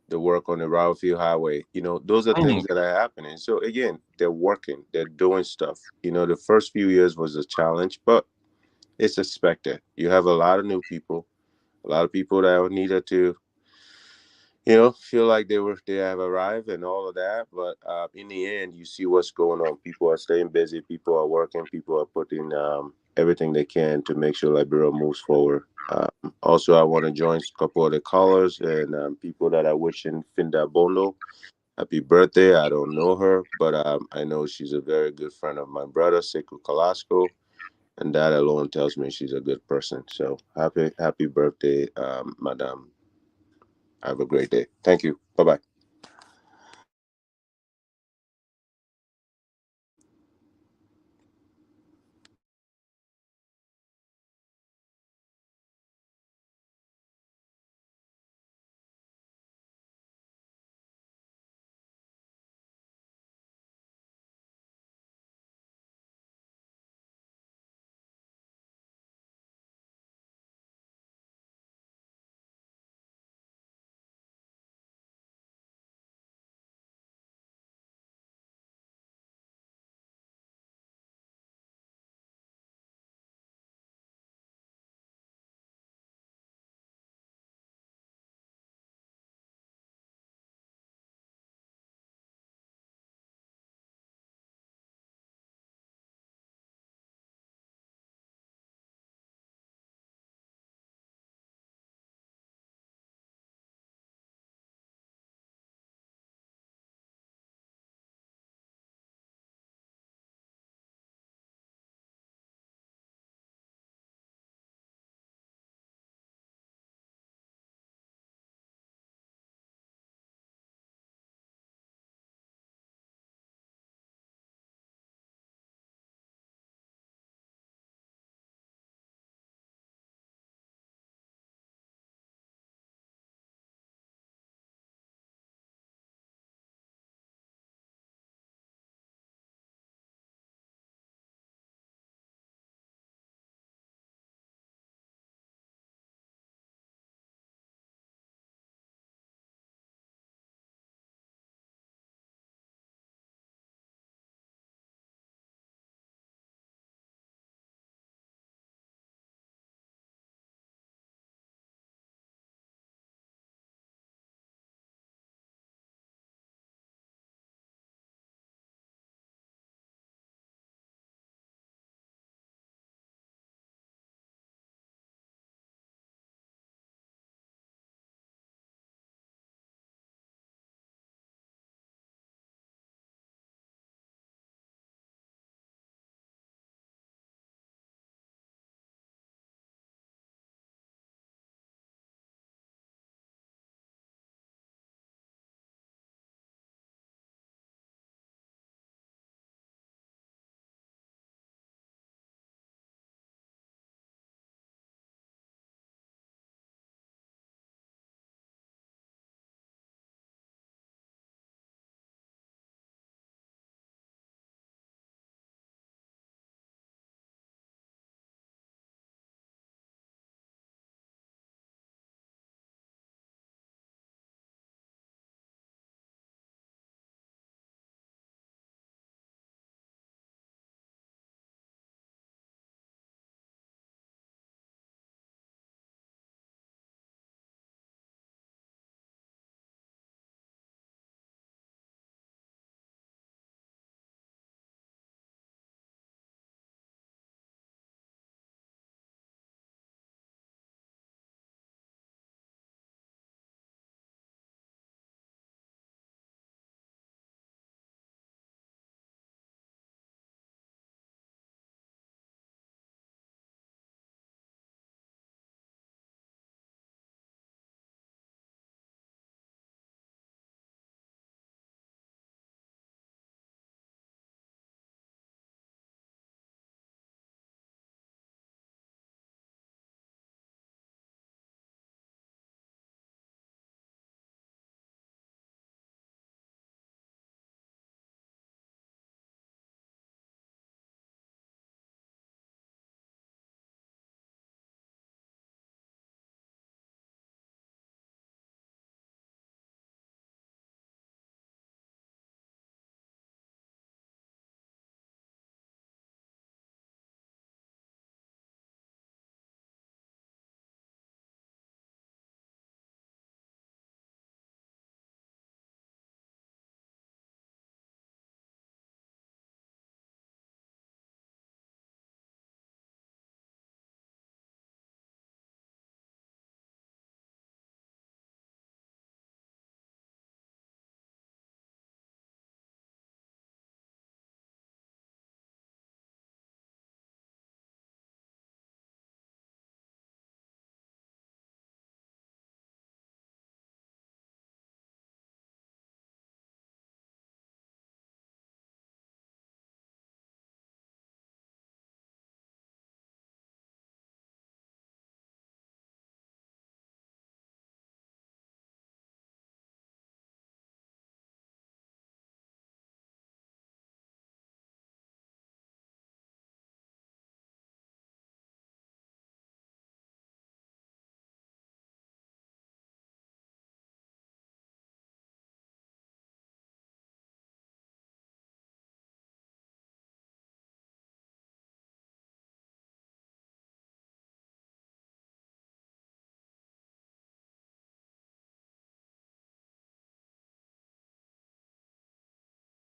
the work on the Railfield Highway. Those are things that are happening. So again, they're working. They're doing stuff. The first few years was a challenge, but it's expected. You have a lot of new people, a lot of people that needed to, feel like they have arrived and all of that. But in the end, you see what's going on. People are staying busy. People are working. People are putting everything they can to make sure Liberia moves forward. Also, I want to join a couple of the callers and people that are wishing Finda Bondo happy birthday. I don't know her, but I know she's a very good friend of my brother, Sekou Kalasco. And that alone tells me she's a good person. So happy birthday, Madam. Have a great day. Thank you. Bye-bye.